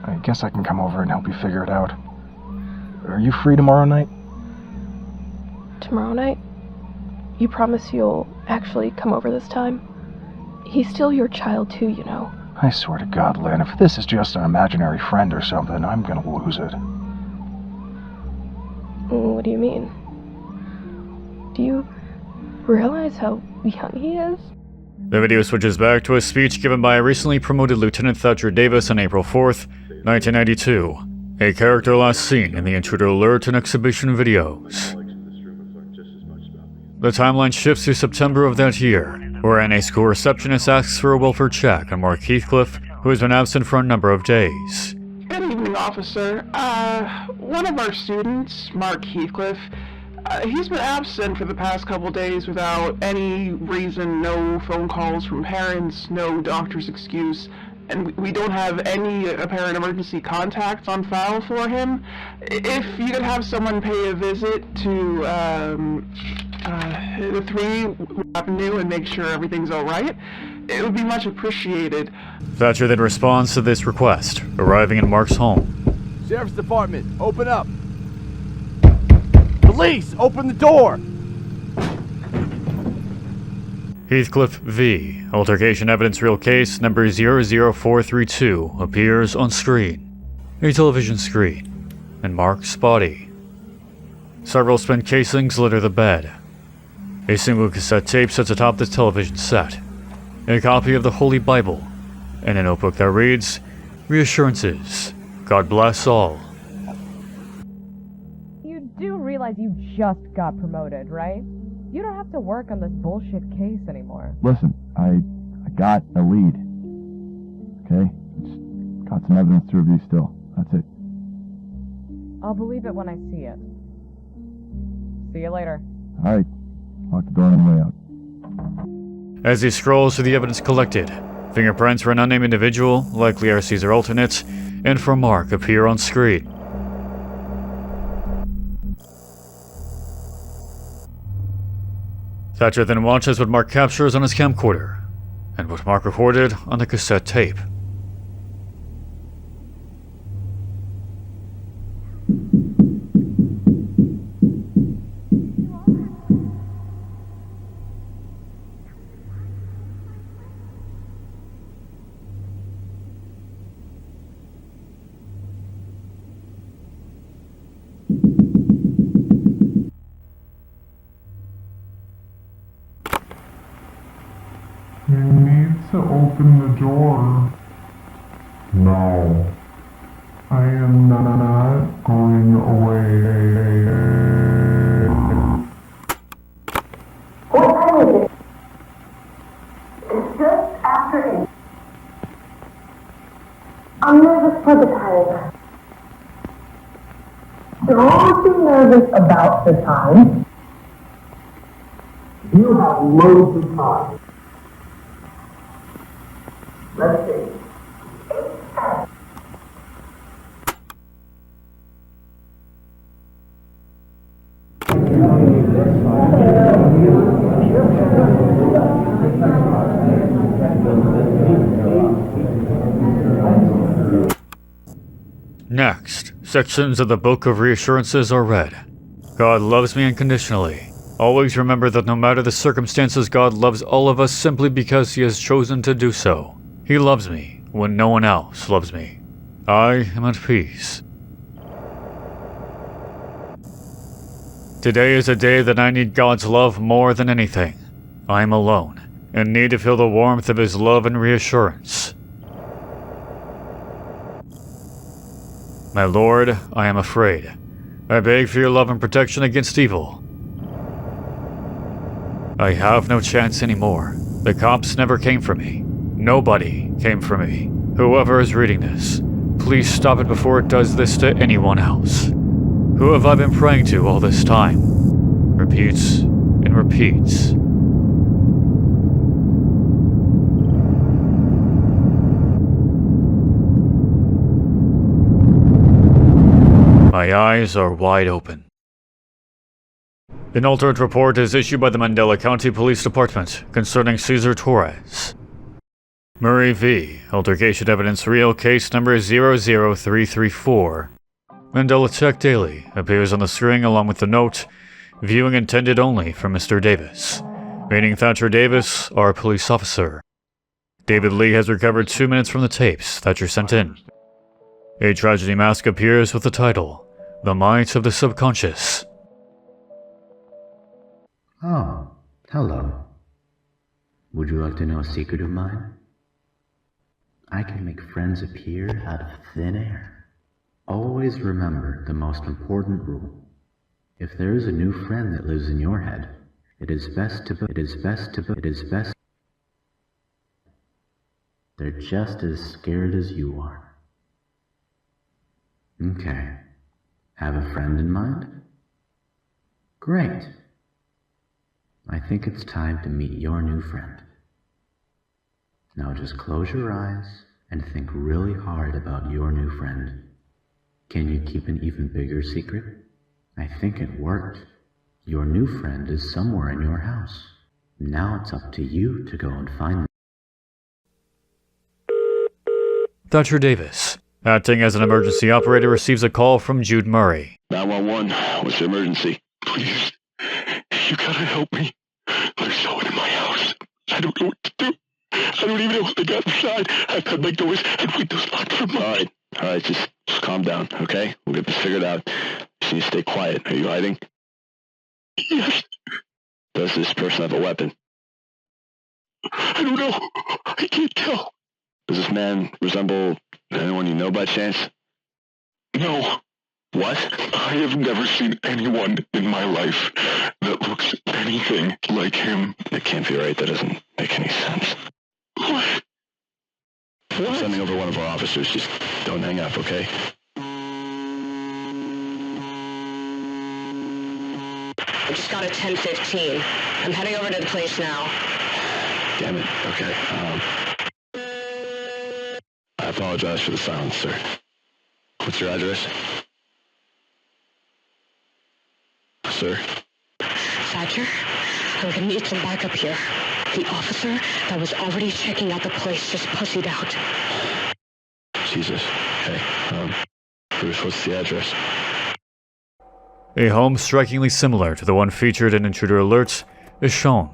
I guess I can come over and help you figure it out. Are you free tomorrow night? Tomorrow night? You promise you'll actually come over this time? He's still your child too, you know. I swear to God, Lynn, if this is just an imaginary friend or something, I'm gonna lose it. What do you mean? Do you realize how young he is? The video switches back to a speech given by a recently promoted Lieutenant Thatcher Davis on April 4th, 1992, a character last seen in the Intruder Alert and exhibition videos. The timeline shifts to September of that year, wherein a school receptionist asks for a welfare check on Mark Heathcliff, who has been absent for a number of days. Good evening, officer. One of our students, Mark Heathcliff, he's been absent for the past couple days without any reason, no phone calls from parents, no doctor's excuse, and we don't have any apparent emergency contacts on file for him. If you could have someone pay a visit to the 3 Avenue and make sure everything's alright, it would be much appreciated. Thatcher then responds to this request, arriving in Mark's home. Sheriff's Department, open up! Police, open the door! Heathcliff V. Altercation evidence real case number 00432 appears on screen. A television screen. And Mark's body. Several spent casings litter the bed. A single cassette tape sits atop the television set. A copy of the Holy Bible. And a notebook that reads, Reassurances. God bless all. You do realize you just got promoted, right? You don't have to work on this bullshit case anymore. Listen, I got a lead. Okay? Just got some evidence to review still. That's it. I'll believe it when I see it. See you later. Alright. Lock the door on the way out. As he scrolls through the evidence collected, fingerprints for an unnamed individual, likely our Caesar alternate, and for Mark appear on screen. Thatcher then watches what Mark captures on his camcorder, and what Mark recorded on the cassette tape. You need to open the door. No. I am not going away. What time is it? It's just after 8. I'm nervous for the time. Don't be nervous about the time. You have loads of time. Let's see. Next, sections of the Book of Reassurances are read. God loves me unconditionally. Always remember that no matter the circumstances, God loves all of us simply because He has chosen to do so. He loves me when no one else loves me. I am at peace. Today is a day that I need God's love more than anything. I am alone and need to feel the warmth of His love and reassurance. My Lord, I am afraid. I beg for your love and protection against evil. I have no chance anymore. The cops never came for me. Nobody came for me. Whoever is reading this, please stop it before it does this to anyone else. Who have I been praying to all this time? Repeats and repeats. My eyes are wide open. An alternate report is issued by the Mandela County Police Department concerning Cesar Torres. Murray V. Altercation evidence real case number 00334. Mandela Check Daily appears on the screen along with the note, viewing intended only for Mr. Davis, meaning Thatcher Davis, our police officer. David Lee has recovered 2 minutes from the tapes Thatcher sent in. A tragedy mask appears with the title, The Might of the Subconscious. Oh, hello. Would you like to know a secret of mine? I can make friends appear out of thin air. Always remember the most important rule. If there is a new friend that lives in your head, it is best. They're just as scared as you are. Okay. Have a friend in mind? Great. I think it's time to meet your new friend. Now just close your eyes and think really hard about your new friend. Can you keep an even bigger secret? I think it worked. Your new friend is somewhere in your house. Now it's up to you to go and find them. Thatcher Davis, acting as an emergency operator, receives a call from Jude Murray. 911, what's the emergency? Please, you gotta help me. There's someone in my house. I don't know what to do. I don't even know what they got inside. I've had my doors and windows locked for months. Alright, just calm down, okay? We'll get this figured out. You need to stay quiet. Are you hiding? Yes. Does this person have a weapon? I don't know. I can't tell. Does this man resemble anyone you know by chance? No. What? I have never seen anyone in my life that looks anything like him. That can't be right. That doesn't make any sense. What? I'm sending over one of our officers. Just don't hang up, okay? I just got a 10:15. I'm heading over to the place now. Damn it. Okay. I apologize for the silence, sir. What's your address? Sir? Thatcher, I'm gonna need some backup here. The officer that was already checking out the place just pussied out. Jesus. Okay. Bruce, what's the address? A home strikingly similar to the one featured in Intruder Alert is shown.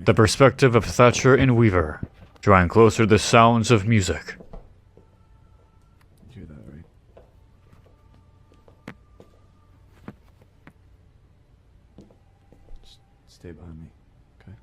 The perspective of Thatcher and Weaver, drawing closer to the sounds of music. You hear that, right? Just stay behind me, okay?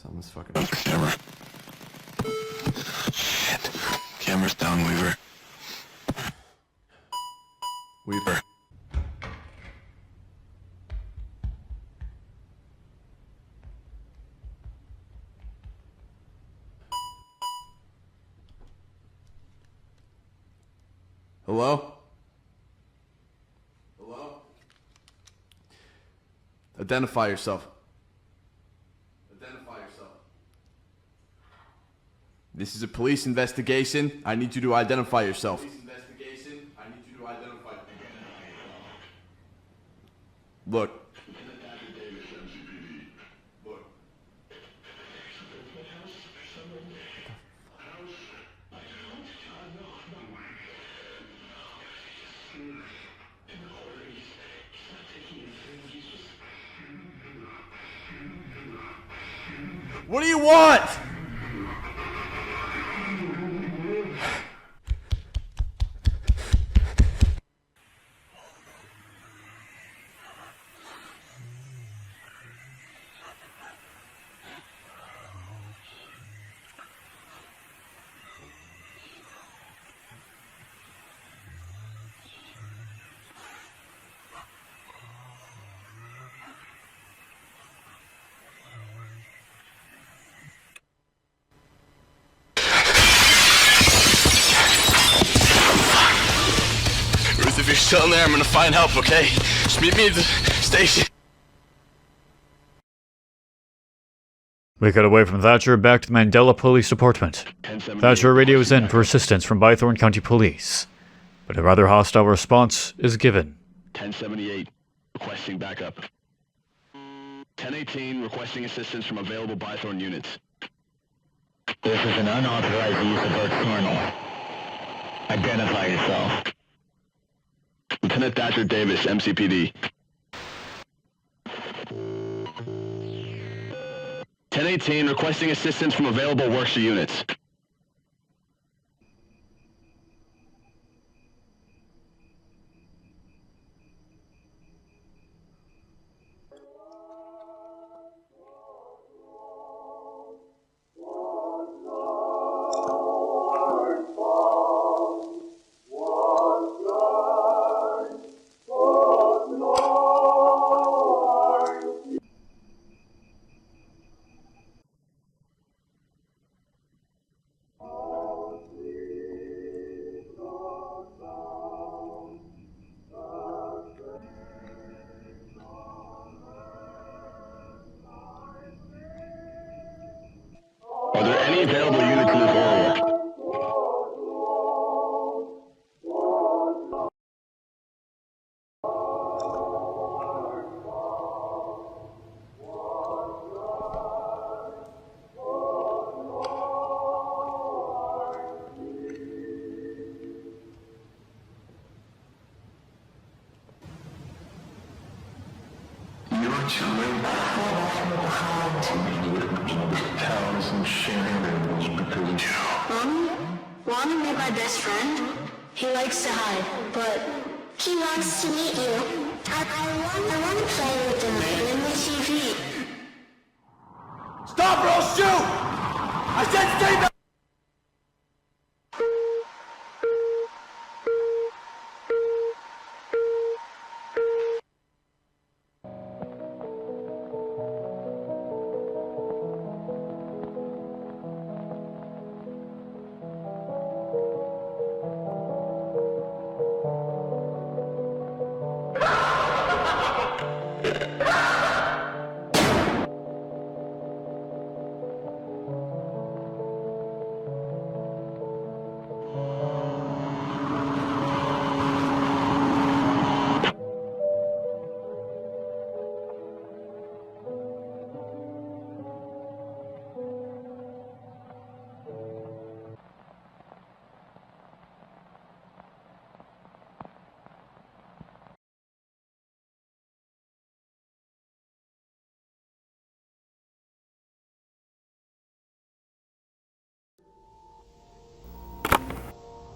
Someone's fucking on the camera. Shit. Camera's down, Weaver. Weaver. Hello? Hello? Identify yourself. Identify yourself. This is a police investigation. I need you to identify yourself. Police investigation. I need you to identify yourself. Look. Look. What do you want? If you're still in there, I'm gonna find help, okay? Just meet me at the station. We cut away from Thatcher back to the Mandela Police Department. Thatcher radios in for assistance from Bythorn County Police, but a rather hostile response is given. 1078, requesting backup. 1018, requesting assistance from available Bythorn units. This is an unauthorized use of Earth kernel. Identify yourself. Lieutenant Thatcher Davis, MCPD. 1018, requesting assistance from available worksheet units. don't share animals because... Wanna be my best friend? He likes to hide, but he wants to meet you. I want to play with him in the TV. Stop or I'll shoot! I said stay back!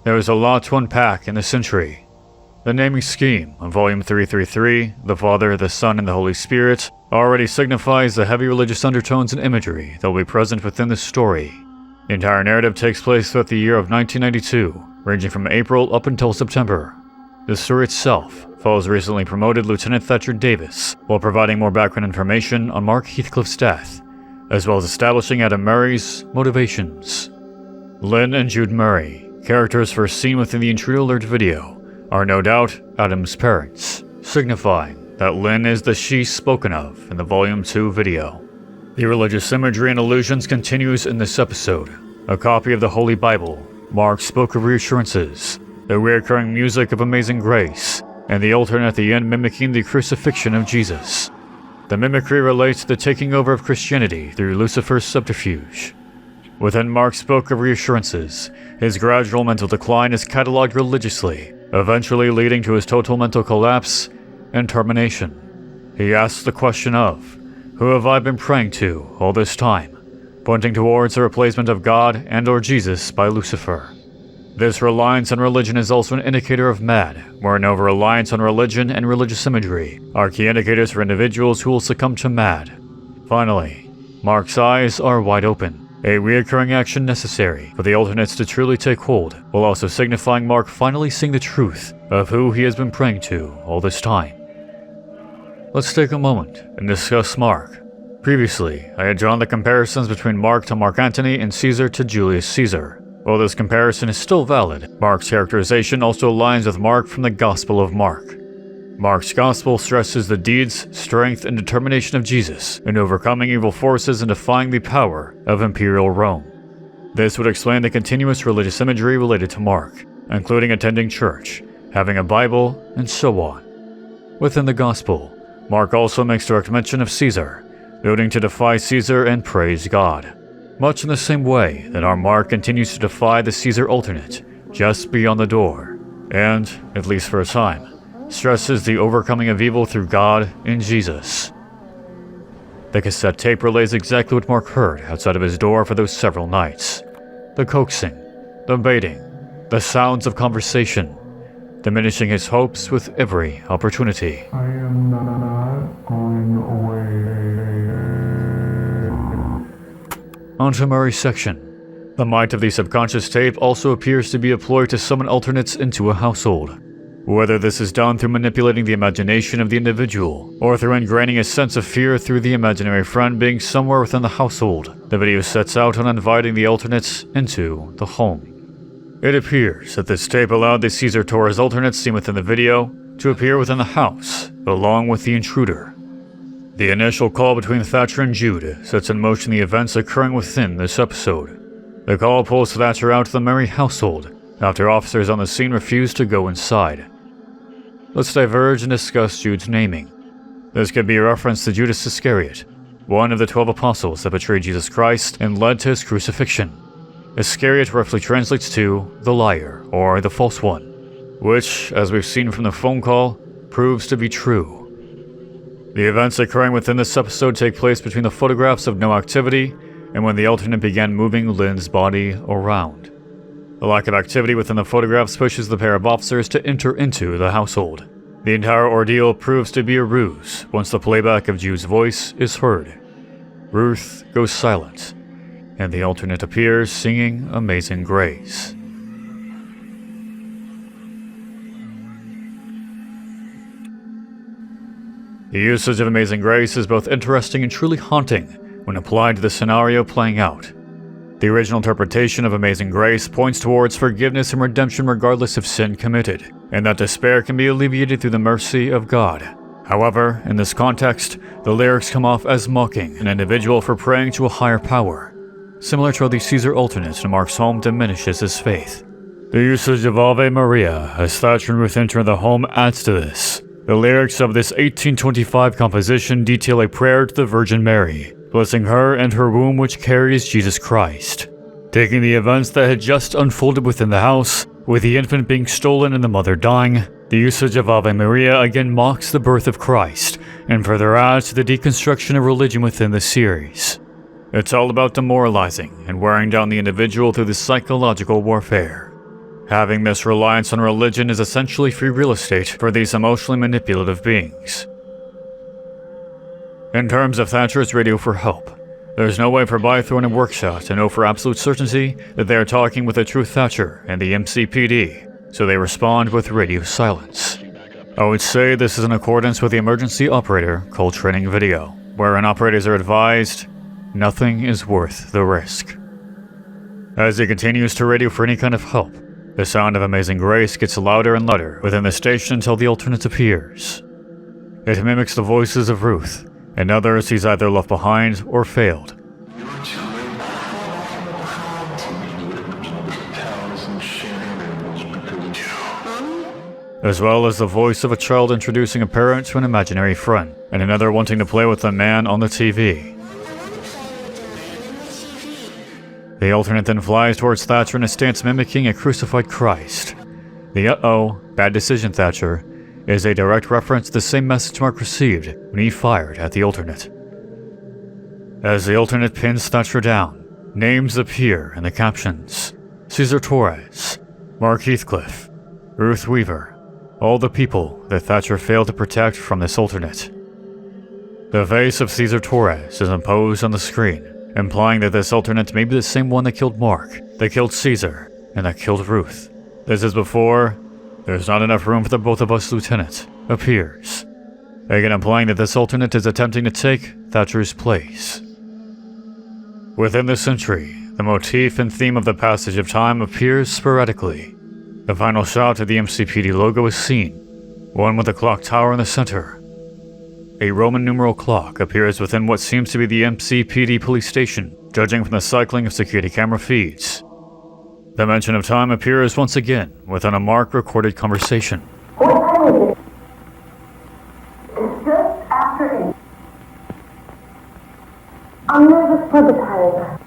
There is a lot to unpack in this entry. The naming scheme of Volume 333, the Father, the Son, and the Holy Spirit, already signifies the heavy religious undertones and imagery that will be present within this story. The entire narrative takes place throughout the year of 1992, ranging from April up until September. The story itself follows recently promoted Lieutenant Thatcher Davis, while providing more background information on Mark Heathcliff's death, as well as establishing Adam Murray's motivations. Lynn and Jude Murray, characters first seen within the Intruder Alert video, are no doubt Adam's parents, signifying that Lynn is the she spoken of in the Volume 2 video. The religious imagery and allusions continues in this episode. A copy of the Holy Bible, Mark's Book of Reassurances, the recurring music of Amazing Grace, and the altar at the end mimicking the crucifixion of Jesus. The mimicry relates to the taking over of Christianity through Lucifer's subterfuge. Within Mark's Book of Reassurances, his gradual mental decline is catalogued religiously, eventually leading to his total mental collapse and termination. He asks the question of, "Who have I been praying to all this time?" pointing towards the replacement of God and/or Jesus by Lucifer. This reliance on religion is also an indicator of M.A.D, where an over-reliance on religion and religious imagery are key indicators for individuals who will succumb to M.A.D. Finally, Mark's eyes are wide open, a reoccurring action necessary for the alternates to truly take hold, while also signifying Mark finally seeing the truth of who he has been praying to all this time. Let's take a moment and discuss Mark. Previously, I had drawn the comparisons between Mark to Mark Antony and Caesar to Julius Caesar. While this comparison is still valid, Mark's characterization also aligns with Mark from the Gospel of Mark. Mark's Gospel stresses the deeds, strength, and determination of Jesus in overcoming evil forces and defying the power of Imperial Rome. This would explain the continuous religious imagery related to Mark, including attending church, having a Bible, and so on. Within the Gospel, Mark also makes direct mention of Caesar, noting to defy Caesar and praise God, much in the same way that our Mark continues to defy the Caesar alternate just beyond the door, and, at least for a time, stresses the overcoming of evil through God in Jesus. The cassette tape relays exactly what Mark heard outside of his door for those several nights. The coaxing, the baiting, the sounds of conversation, diminishing his hopes with every opportunity. I am not going away. Onto Murray's section. The might of the subconscious tape also appears to be a ploy to summon alternates into a household. Whether this is done through manipulating the imagination of the individual, or through ingraining a sense of fear through the imaginary friend being somewhere within the household, the video sets out on inviting the alternates into the home. It appears that this tape allowed the Caesar Torres alternates seen within the video to appear within the house, along with the intruder. The initial call between Thatcher and Jude sets in motion the events occurring within this episode. The call pulls Thatcher out to the Murray household after officers on the scene refuse to go inside. Let's diverge and discuss Jude's naming. This could be a reference to Judas Iscariot, one of the 12 apostles that betrayed Jesus Christ and led to his crucifixion. Iscariot roughly translates to the liar or the false one, which, as we've seen from the phone call, proves to be true. The events occurring within this episode take place between the photographs of no activity and when the alternate began moving Lynn's body around. The lack of activity within the photographs pushes the pair of officers to enter into the household. The entire ordeal proves to be a ruse once the playback of Jude's voice is heard. Ruth goes silent, and the alternate appears singing Amazing Grace. The usage of Amazing Grace is both interesting and truly haunting when applied to the scenario playing out. The original interpretation of Amazing Grace points towards forgiveness and redemption regardless of sin committed, and that despair can be alleviated through the mercy of God. However, in this context, the lyrics come off as mocking an individual for praying to a higher power, similar to how the Caesar alternate in Mark's home diminishes his faith. The usage of Ave Maria as Thatcher and Ruth enter the home adds to this. The lyrics of this 1825 composition detail a prayer to the Virgin Mary, blessing her and her womb which carries Jesus Christ. Taking the events that had just unfolded within the house, with the infant being stolen and the mother dying, the usage of Ave Maria again mocks the birth of Christ, and further adds to the deconstruction of religion within the series. It's all about demoralizing and wearing down the individual through the psychological warfare. Having this reliance on religion is essentially free real estate for these emotionally manipulative beings. In terms of Thatcher's radio for help, there's no way for Bythorne and Workshop to know for absolute certainty that they are talking with a true Thatcher and the MCPD, so they respond with radio silence. I would say this is in accordance with the emergency operator call training video, wherein operators are advised, nothing is worth the risk. As he continues to radio for any kind of help, the sound of Amazing Grace gets louder and louder within the station until the alternate appears. It mimics the voices of Ruth, and others he's either left behind or failed. As well as the voice of a child introducing a parent to an imaginary friend, and another wanting to play with the man on the TV. The alternate then flies towards Thatcher in a stance mimicking a crucified Christ. The "uh-oh, bad decision, Thatcher" is a direct reference to the same message Mark received when he fired at the alternate. As the alternate pins Thatcher down, names appear in the captions. Cesar Torres, Mark Heathcliff, Ruth Weaver, all the people that Thatcher failed to protect from this alternate. The face of Cesar Torres is imposed on the screen, implying that this alternate may be the same one that killed Mark, that killed Caesar, and that killed Ruth. This is before "there's not enough room for the both of us, Lieutenant" appears, again implying that this alternate is attempting to take Thatcher's place. Within this entry, the motif and theme of the passage of time appears sporadically. The final shot of the MCPD logo is seen, one with a clock tower in the center. A Roman numeral clock appears within what seems to be the MCPD police station, judging from the cycling of security camera feeds. The mention of time appears once again within a Mark recorded conversation. What time is it? It's just after 8. I'm nervous for the time.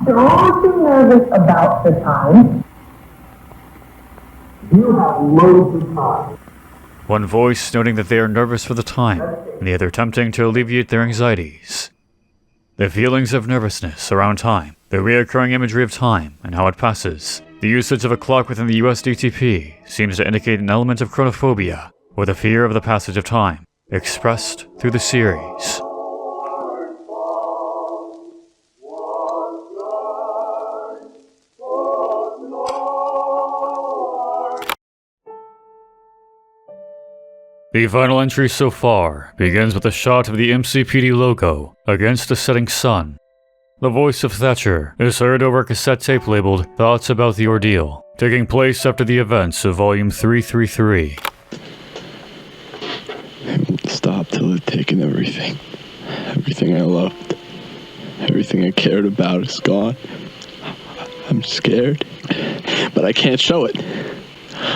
Don't be nervous about the time. You have loads of time. One voice noting that they are nervous for the time, and the other attempting to alleviate their anxieties. The feelings of nervousness around time, the reoccurring imagery of time and how it passes, the usage of a clock within the US DTP seems to indicate an element of chronophobia, or the fear of the passage of time, expressed through the series. The final entry so far begins with a shot of the MCPD logo against a setting sun. The voice of Thatcher is heard over a cassette tape labeled "Thoughts About the Ordeal," taking place after the events of Volume 333. I won't stop till I've taken everything. Everything I loved. Everything I cared about is gone. I'm scared, but I can't show it.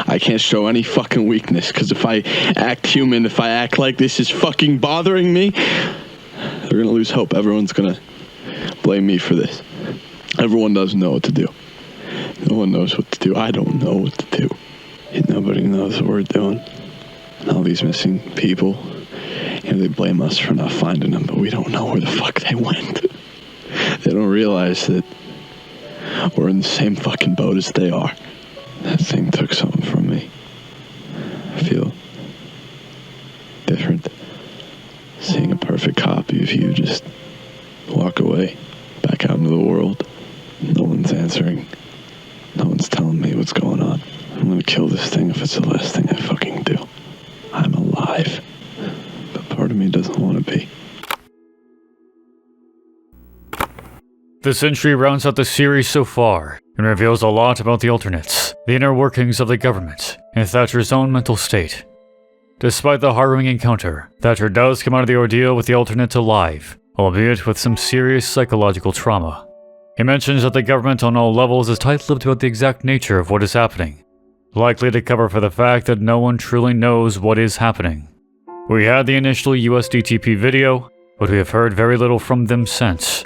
I can't show any fucking weakness, because if I act human, if I act like this is fucking bothering me, they're gonna lose hope. Everyone's gonna blame me for this. Everyone doesn't know what to do. No one knows what to do. I don't know what to do. Nobody knows what we're doing. And all these missing people. They blame us for not finding them, but we don't know where the fuck they went. They don't realize that we're in the same fucking boat as they are. That thing took something from me. I feel different. Seeing a perfect copy of you just walk away, back out into the world. No one's answering. No one's telling me what's going on. I'm gonna kill this thing if it's the last thing I fucking do. I'm alive. But part of me doesn't want to be. This entry rounds out the series so far and reveals a lot about the alternates, the inner workings of the government, and Thatcher's own mental state. Despite the harrowing encounter, Thatcher does come out of the ordeal with the alternates alive, albeit with some serious psychological trauma. He mentions that the government on all levels is tight-lipped about the exact nature of what is happening, likely to cover for the fact that no one truly knows what is happening. We had the initial USDTP video, but we have heard very little from them since.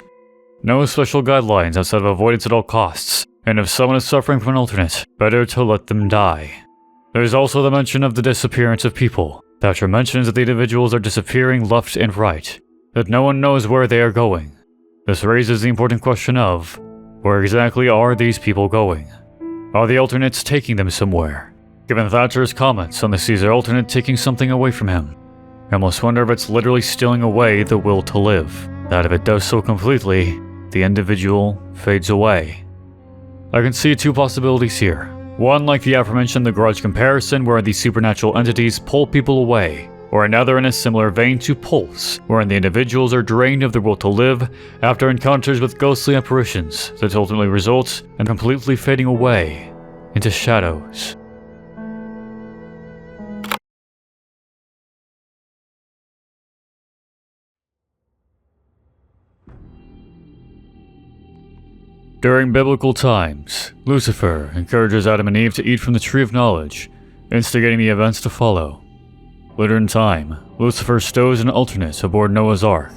No special guidelines outside of avoidance at all costs, and if someone is suffering from an alternate, better to let them die. There's also the mention of the disappearance of people. Thatcher mentions that the individuals are disappearing left and right, that no one knows where they are going. This raises the important question of, where exactly are these people going? Are the alternates taking them somewhere? Given Thatcher's comments on the Caesar alternate taking something away from him, I almost wonder if it's literally stealing away the will to live, that if it does so completely, the individual fades away. I can see two possibilities here. One, like the aforementioned The Grudge comparison, where these supernatural entities pull people away, or another in a similar vein to Pulse, wherein the individuals are drained of their will to live after encounters with ghostly apparitions that ultimately results in completely fading away into shadows. During biblical times, Lucifer encourages Adam and Eve to eat from the tree of knowledge, instigating the events to follow. Later in time, Lucifer stows an alternate aboard Noah's Ark,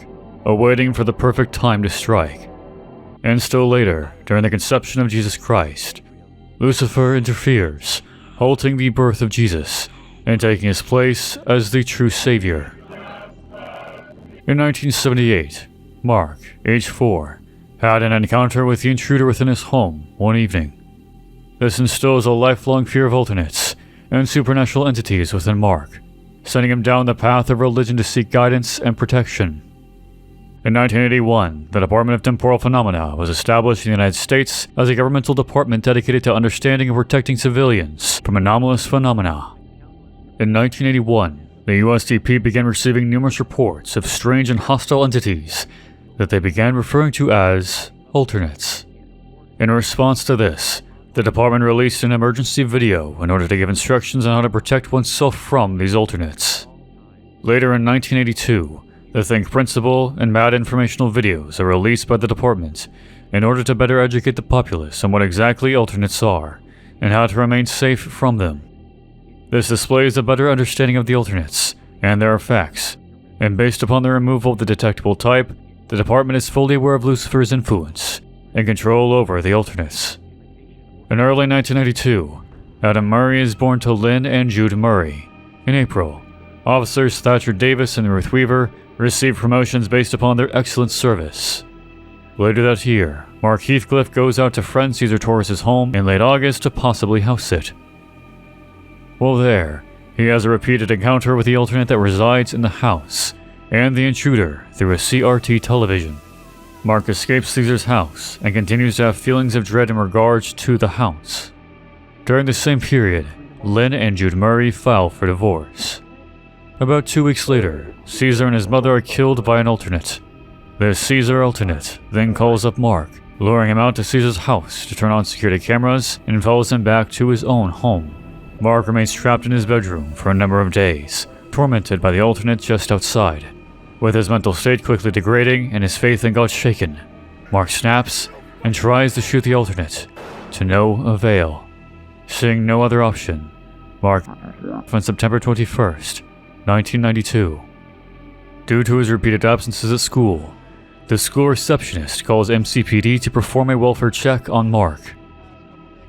awaiting for the perfect time to strike. And still later, during the conception of Jesus Christ, Lucifer interferes, halting the birth of Jesus, and taking his place as the true Savior. In 1978, Mark, age 4, had an encounter with the intruder within his home one evening. This instills a lifelong fear of alternates and supernatural entities within Mark, sending him down the path of religion to seek guidance and protection. In 1981, the Department of Temporal Phenomena was established in the United States as a governmental department dedicated to understanding and protecting civilians from anomalous phenomena. In 1981, the USTP began receiving numerous reports of strange and hostile entities that they began referring to as alternates. In response to this, the department released an emergency video in order to give instructions on how to protect oneself from these alternates. Later in 1982, the T.H.I.N.K principle and M.A.D informational videos are released by the department in order to better educate the populace on what exactly alternates are and how to remain safe from them. This displays a better understanding of the alternates and their effects, and based upon the removal of the detectable type, the department is fully aware of Lucifer's influence and control over the alternates. In early 1992, Adam Murray is born to Lynn and Jude Murray. In April, officers Thatcher Davis and Ruth Weaver received promotions based upon their excellent service. Later that year, Mark Heathcliff goes out to friend Caesar Torres' home in late August to possibly house it. While there, he has a repeated encounter with the alternate that resides in the house, and the intruder through a CRT television. Mark escapes Caesar's house and continues to have feelings of dread in regards to the house. During the same period, Lynn and Jude Murray file for divorce. About 2 weeks later, Caesar and his mother are killed by an alternate. The Caesar alternate then calls up Mark, luring him out to Caesar's house to turn on security cameras and follows him back to his own home. Mark remains trapped in his bedroom for a number of days, tormented by the alternate just outside. With his mental state quickly degrading and his faith in God shaken, Mark snaps and tries to shoot the alternate, to no avail. Seeing no other option, Mark on September 21st, 1992. Due to his repeated absences at school, the school receptionist calls MCPD to perform a welfare check on Mark.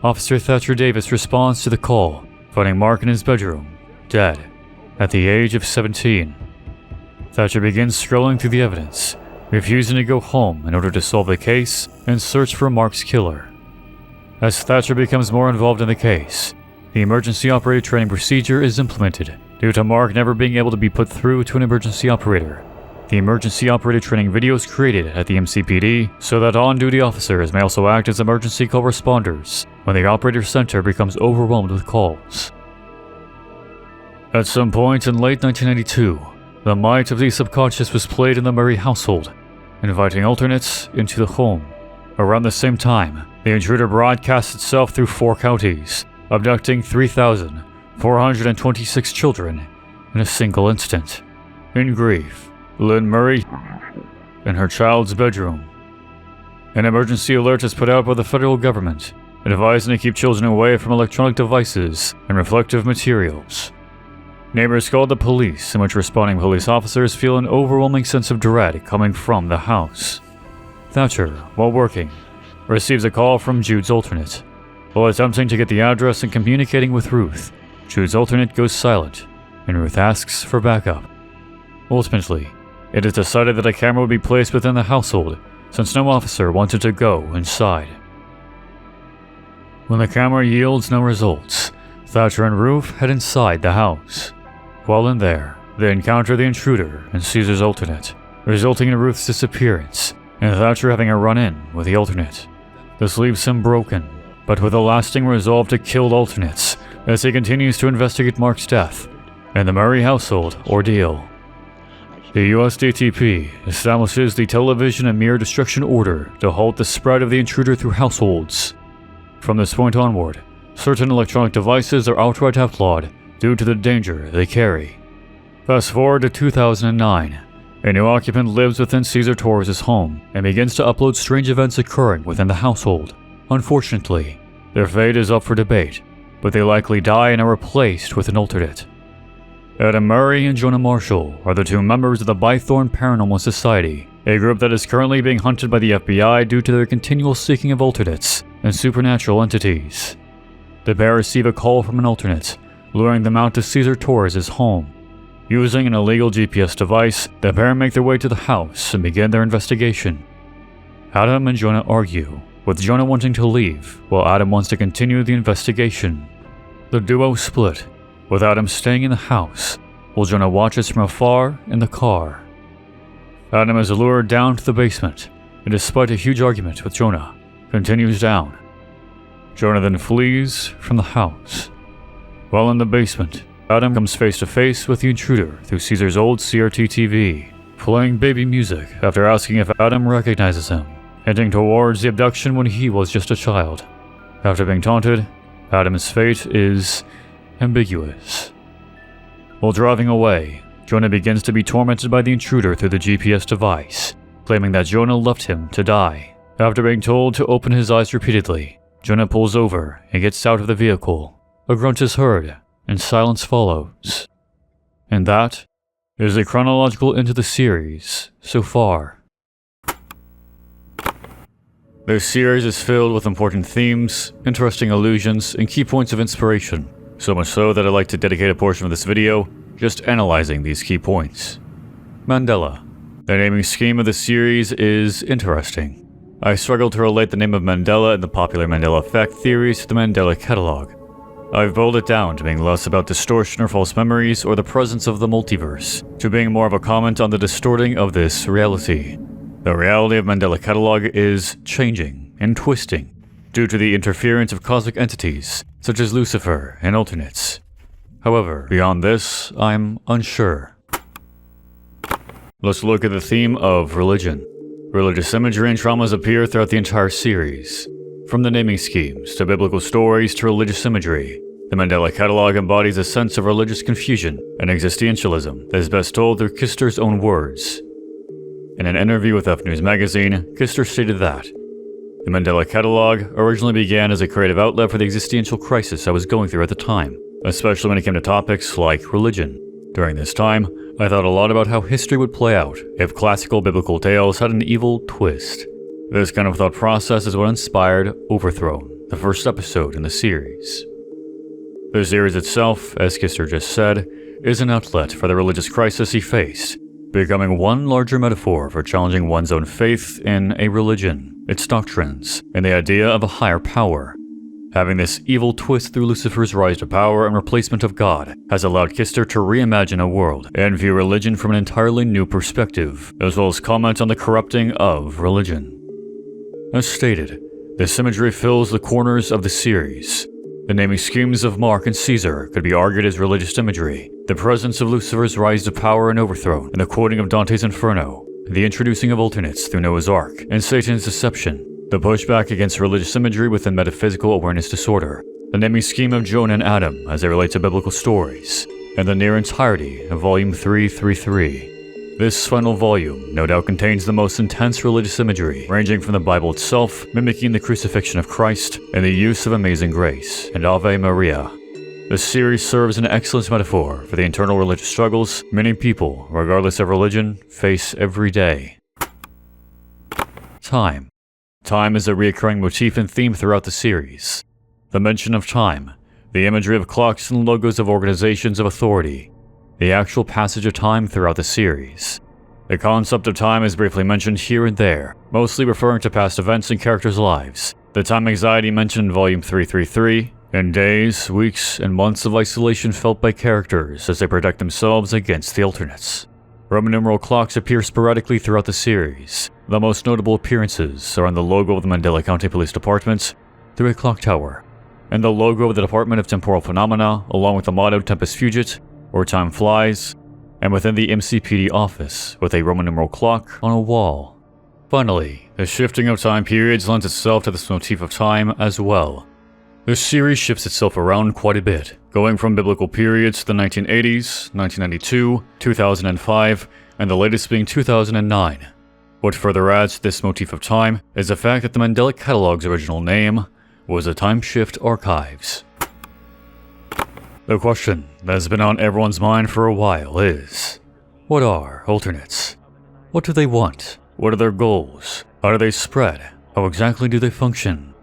Officer Thatcher Davis responds to the call, finding Mark in his bedroom, dead, at the age of 17. Thatcher begins scrolling through the evidence, refusing to go home in order to solve the case and search for Mark's killer. As Thatcher becomes more involved in the case, the emergency operator training procedure is implemented due to Mark never being able to be put through to an emergency operator. The emergency operator training video is created at the MCPD so that on-duty officers may also act as emergency call responders when the operator center becomes overwhelmed with calls. At some point in late 1992, the might of the subconscious was played in the Murray household, inviting alternates into the home. Around the same time, the intruder broadcasts itself through 4 counties, abducting 3,426 children in a single instant. In grief, Lynn Murray in her child's bedroom. An emergency alert is put out by the federal government, advising to keep children away from electronic devices and reflective materials. Neighbors called the police, in which responding police officers feel an overwhelming sense of dread coming from the house. Thatcher, while working, receives a call from Jude's alternate. While attempting to get the address and communicating with Ruth, Jude's alternate goes silent, and Ruth asks for backup. Ultimately, it is decided that a camera would be placed within the household, since no officer wanted to go inside. When the camera yields no results, Thatcher and Ruth head inside the house. While in there, they encounter the intruder and Caesar's alternate, resulting in Ruth's disappearance and Thatcher having a run-in with the alternate. This leaves him broken, but with a lasting resolve to kill alternates as he continues to investigate Mark's death and the Murray household ordeal. The USDTP establishes the Television and Mirror Destruction Order to halt the spread of the intruder through households. From this point onward, certain electronic devices are outright outlawed due to the danger they carry. Fast forward to 2009. A new occupant lives within Caesar Torres' home and begins to upload strange events occurring within the household. Unfortunately, their fate is up for debate, but they likely die and are replaced with an alternate. Adam Murray and Jonah Marshall are the 2 members of the Bythorn Paranormal Society, a group that is currently being hunted by the FBI due to their continual seeking of alternates and supernatural entities. The pair receive a call from an alternate, luring them out to Caesar Torres' home. Using an illegal GPS device, the pair make their way to the house and begin their investigation. Adam and Jonah argue, with Jonah wanting to leave, while Adam wants to continue the investigation. The duo split, with Adam staying in the house, while Jonah watches from afar in the car. Adam is lured down to the basement, and despite a huge argument with Jonah, continues down. Jonah then flees from the house. While in the basement, Adam comes face to face with the intruder through Caesar's old CRT TV, playing baby music after asking if Adam recognizes him, hinting towards the abduction when he was just a child. After being taunted, Adam's fate is ambiguous. While driving away, Jonah begins to be tormented by the intruder through the GPS device, claiming that Jonah left him to die. After being told to open his eyes repeatedly, Jonah pulls over and gets out of the vehicle. A grunt is heard, and silence follows. And that is the chronological end of the series so far. This series is filled with important themes, interesting allusions, and key points of inspiration, so much so that I'd like to dedicate a portion of this video just analyzing these key points. Mandela. The naming scheme of the series is interesting. I struggle to relate the name of Mandela and the popular Mandela effect theories to the Mandela Catalogue. I've boiled it down to being less about distortion or false memories or the presence of the multiverse, to being more of a comment on the distorting of this reality. The reality of Mandela Catalogue is changing and twisting due to the interference of cosmic entities such as Lucifer and alternates. However, beyond this, I'm unsure. Let's look at the theme of religion. Religious imagery and traumas appear throughout the entire series. From the naming schemes to biblical stories to religious imagery, the Mandela Catalogue embodies a sense of religious confusion and existentialism that is best told through Kister's own words. In an interview with F News magazine, Kister stated that the Mandela Catalogue originally began as a creative outlet for the existential crisis I was going through at the time, especially when it came to topics like religion. During this time, I thought a lot about how history would play out if classical biblical tales had an evil twist. This kind of thought process is what inspired Overthrown, the first episode in the series. The series itself, as Kister just said, is an outlet for the religious crisis he faced, becoming one larger metaphor for challenging one's own faith in a religion, its doctrines, and the idea of a higher power. Having this evil twist through Lucifer's rise to power and replacement of God has allowed Kister to reimagine a world and view religion from an entirely new perspective, as well as comment on the corrupting of religion. As stated, this imagery fills the corners of the series. The naming schemes of Mark and Caesar could be argued as religious imagery, the presence of Lucifer's rise to power and overthrown, and the quoting of Dante's Inferno, the introducing of alternates through Noah's Ark, and Satan's deception, the pushback against religious imagery within metaphysical awareness disorder, the naming scheme of Jonah and Adam as they relate to biblical stories, and the near entirety of Volume 333. This final volume no doubt contains the most intense religious imagery, ranging from the Bible itself, mimicking the crucifixion of Christ, and the use of Amazing Grace and Ave Maria. The series serves an excellent metaphor for the internal religious struggles many people, regardless of religion, face every day. Time. Time is a recurring motif and theme throughout the series. The mention of time, the imagery of clocks and logos of organizations of authority, the actual passage of time throughout the series. The concept of time is briefly mentioned here and there, mostly referring to past events and characters' lives. The time anxiety mentioned in Volume 333, and days, weeks, and months of isolation felt by characters as they protect themselves against the alternates. Roman numeral clocks appear sporadically throughout the series. The most notable appearances are on the logo of the Mandela County Police Department, through a clock tower, and the logo of the Department of Temporal Phenomena, along with the motto Tempus Fugit, or Time Flies, and within the MCPD office, with a Roman numeral clock on a wall. Finally, the shifting of time periods lends itself to this motif of time as well. This series shifts itself around quite a bit, going from biblical periods to the 1980s, 1992, 2005, and the latest being 2009. What further adds to this motif of time is the fact that the Mandela Catalogue's original name was the Time Shift Archives. The question that has been on everyone's mind for a while is, what are alternates? What do they want? What are their goals? How do they spread? How exactly do they function?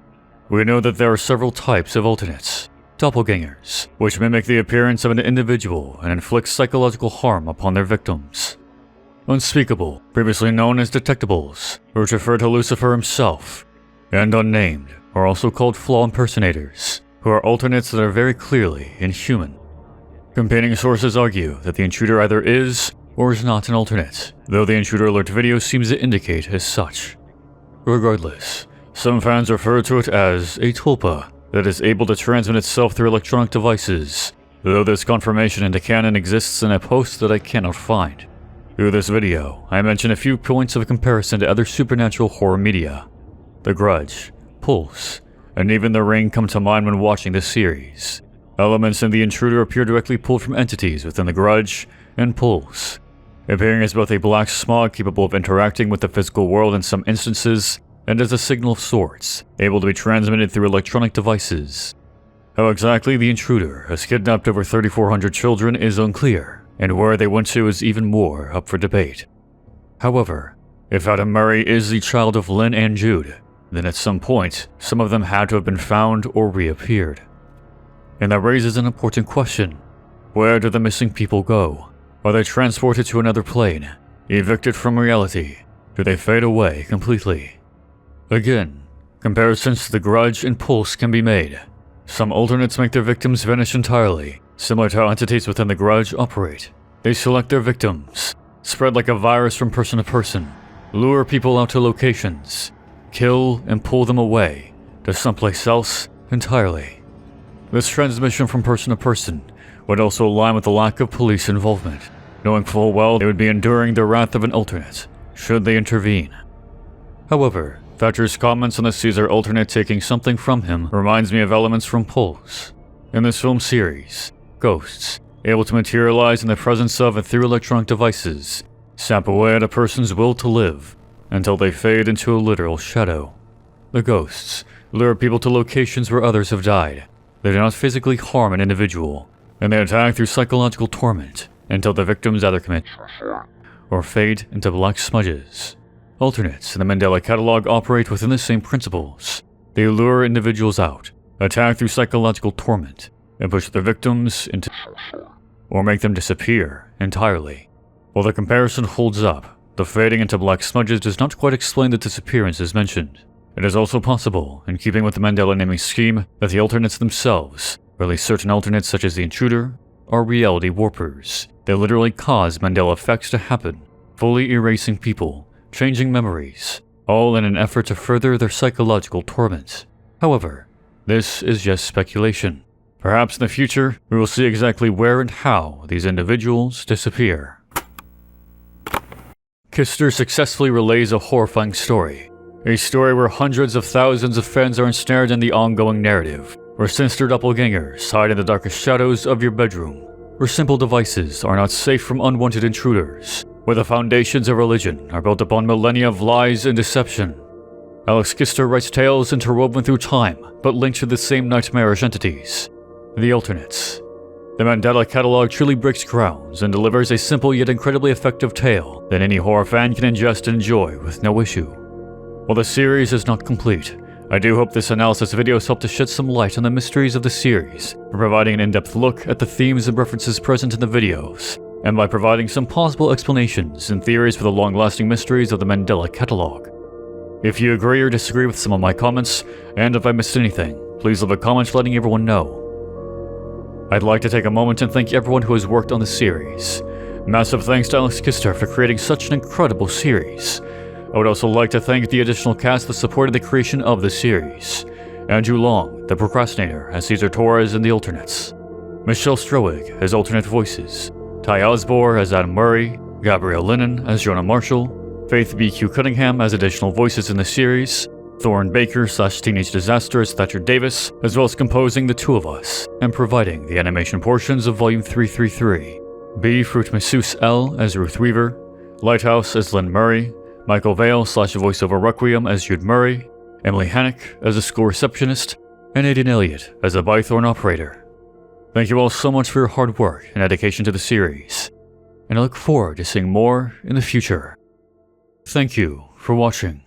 We know that there are several types of alternates. Doppelgangers, which mimic the appearance of an individual and inflict psychological harm upon their victims. Unspeakable, previously known as detectables, which refer to Lucifer himself. And unnamed, are also called flaw impersonators, who are alternates that are very clearly inhuman. Competing sources argue that the intruder either is or is not an alternate, though the Intruder Alert video seems to indicate as such. Regardless, some fans refer to it as a tulpa that is able to transmit itself through electronic devices, though this confirmation into canon exists in a post that I cannot find. Through this video, I mention a few points of comparison to other supernatural horror media. The Grudge, Pulse, and even The Ring come to mind when watching this series. Elements in The Intruder appear directly pulled from entities within The Grudge and Pulse, appearing as both a black smog capable of interacting with the physical world in some instances, and as a signal of sorts, able to be transmitted through electronic devices. How exactly the Intruder has kidnapped over 3,400 children is unclear, and where they went to is even more up for debate. However, if Adam Murray is the child of Lynn and Jude, then at some point, some of them had to have been found or reappeared. And that raises an important question. Where do the missing people go? Are they transported to another plane? Evicted from reality? Do they fade away completely? Again, comparisons to The Grudge and Pulse can be made. Some alternates make their victims vanish entirely, similar to how entities within The Grudge operate. They select their victims, spread like a virus from person to person, lure people out to locations, kill and pull them away to someplace else entirely. This transmission from person to person would also align with the lack of police involvement, knowing full well they would be enduring the wrath of an alternate should they intervene. However, Thatcher's comments on the Caesar alternate taking something from him reminds me of elements from Pulse. In this film series, ghosts, able to materialize in the presence of and through electronic devices, sap away at a person's will to live until they fade into a literal shadow. The ghosts lure people to locations where others have died. They do not physically harm an individual, and they attack through psychological torment until the victims either commit or fade into black smudges. Alternates in the Mandela Catalogue operate within the same principles. They lure individuals out, attack through psychological torment, and push their victims into or make them disappear entirely. While the comparison holds up, the fading into black smudges does not quite explain the disappearances mentioned. It is also possible, in keeping with the Mandela naming scheme, that the alternates themselves, or at least certain alternates such as the Intruder, are reality warpers. They literally cause Mandela effects to happen, fully erasing people, changing memories, all in an effort to further their psychological torment. However, this is just speculation. Perhaps in the future, we will see exactly where and how these individuals disappear. Kister successfully relays a horrifying story. A story where hundreds of thousands of fans are ensnared in the ongoing narrative, where sinister doppelgangers hide in the darkest shadows of your bedroom, where simple devices are not safe from unwanted intruders, where the foundations of religion are built upon millennia of lies and deception. Alex Kister writes tales interwoven through time, but linked to the same nightmarish entities, the alternates. The Mandela Catalogue truly breaks grounds and delivers a simple yet incredibly effective tale that any horror fan can ingest and enjoy with no issue. While the series is not complete, I do hope this analysis video has helped to shed some light on the mysteries of the series, by providing an in-depth look at the themes and references present in the videos, and by providing some possible explanations and theories for the long-lasting mysteries of the Mandela Catalogue. If you agree or disagree with some of my comments, and if I missed anything, please leave a comment letting everyone know. I'd like to take a moment and thank everyone who has worked on the series. Massive thanks to Alex Kister for creating such an incredible series. I would also like to thank the additional cast that supported the creation of the series. Andrew Long, the Procrastinator, as Cesar Torres in the Alternates. Michelle Stroig as alternate voices. Ty Osborne as Adam Murray. Gabrielle Lennon as Jonah Marshall. Faith B.Q. Cunningham as additional voices in the series. Thorne Baker / Teenage Disaster as Thatcher Davis, as well as composing the two of us, and providing the animation portions of Volume 333. B. Fruit Masseuse L as Ruth Weaver. Lighthouse as Lynn Murray. Michael Vale / voiceover Requiem as Jude Murray. Emily Hannock as a school receptionist. And Aiden Elliott as a Bythorn operator. Thank you all so much for your hard work and dedication to the series, and I look forward to seeing more in the future. Thank you for watching.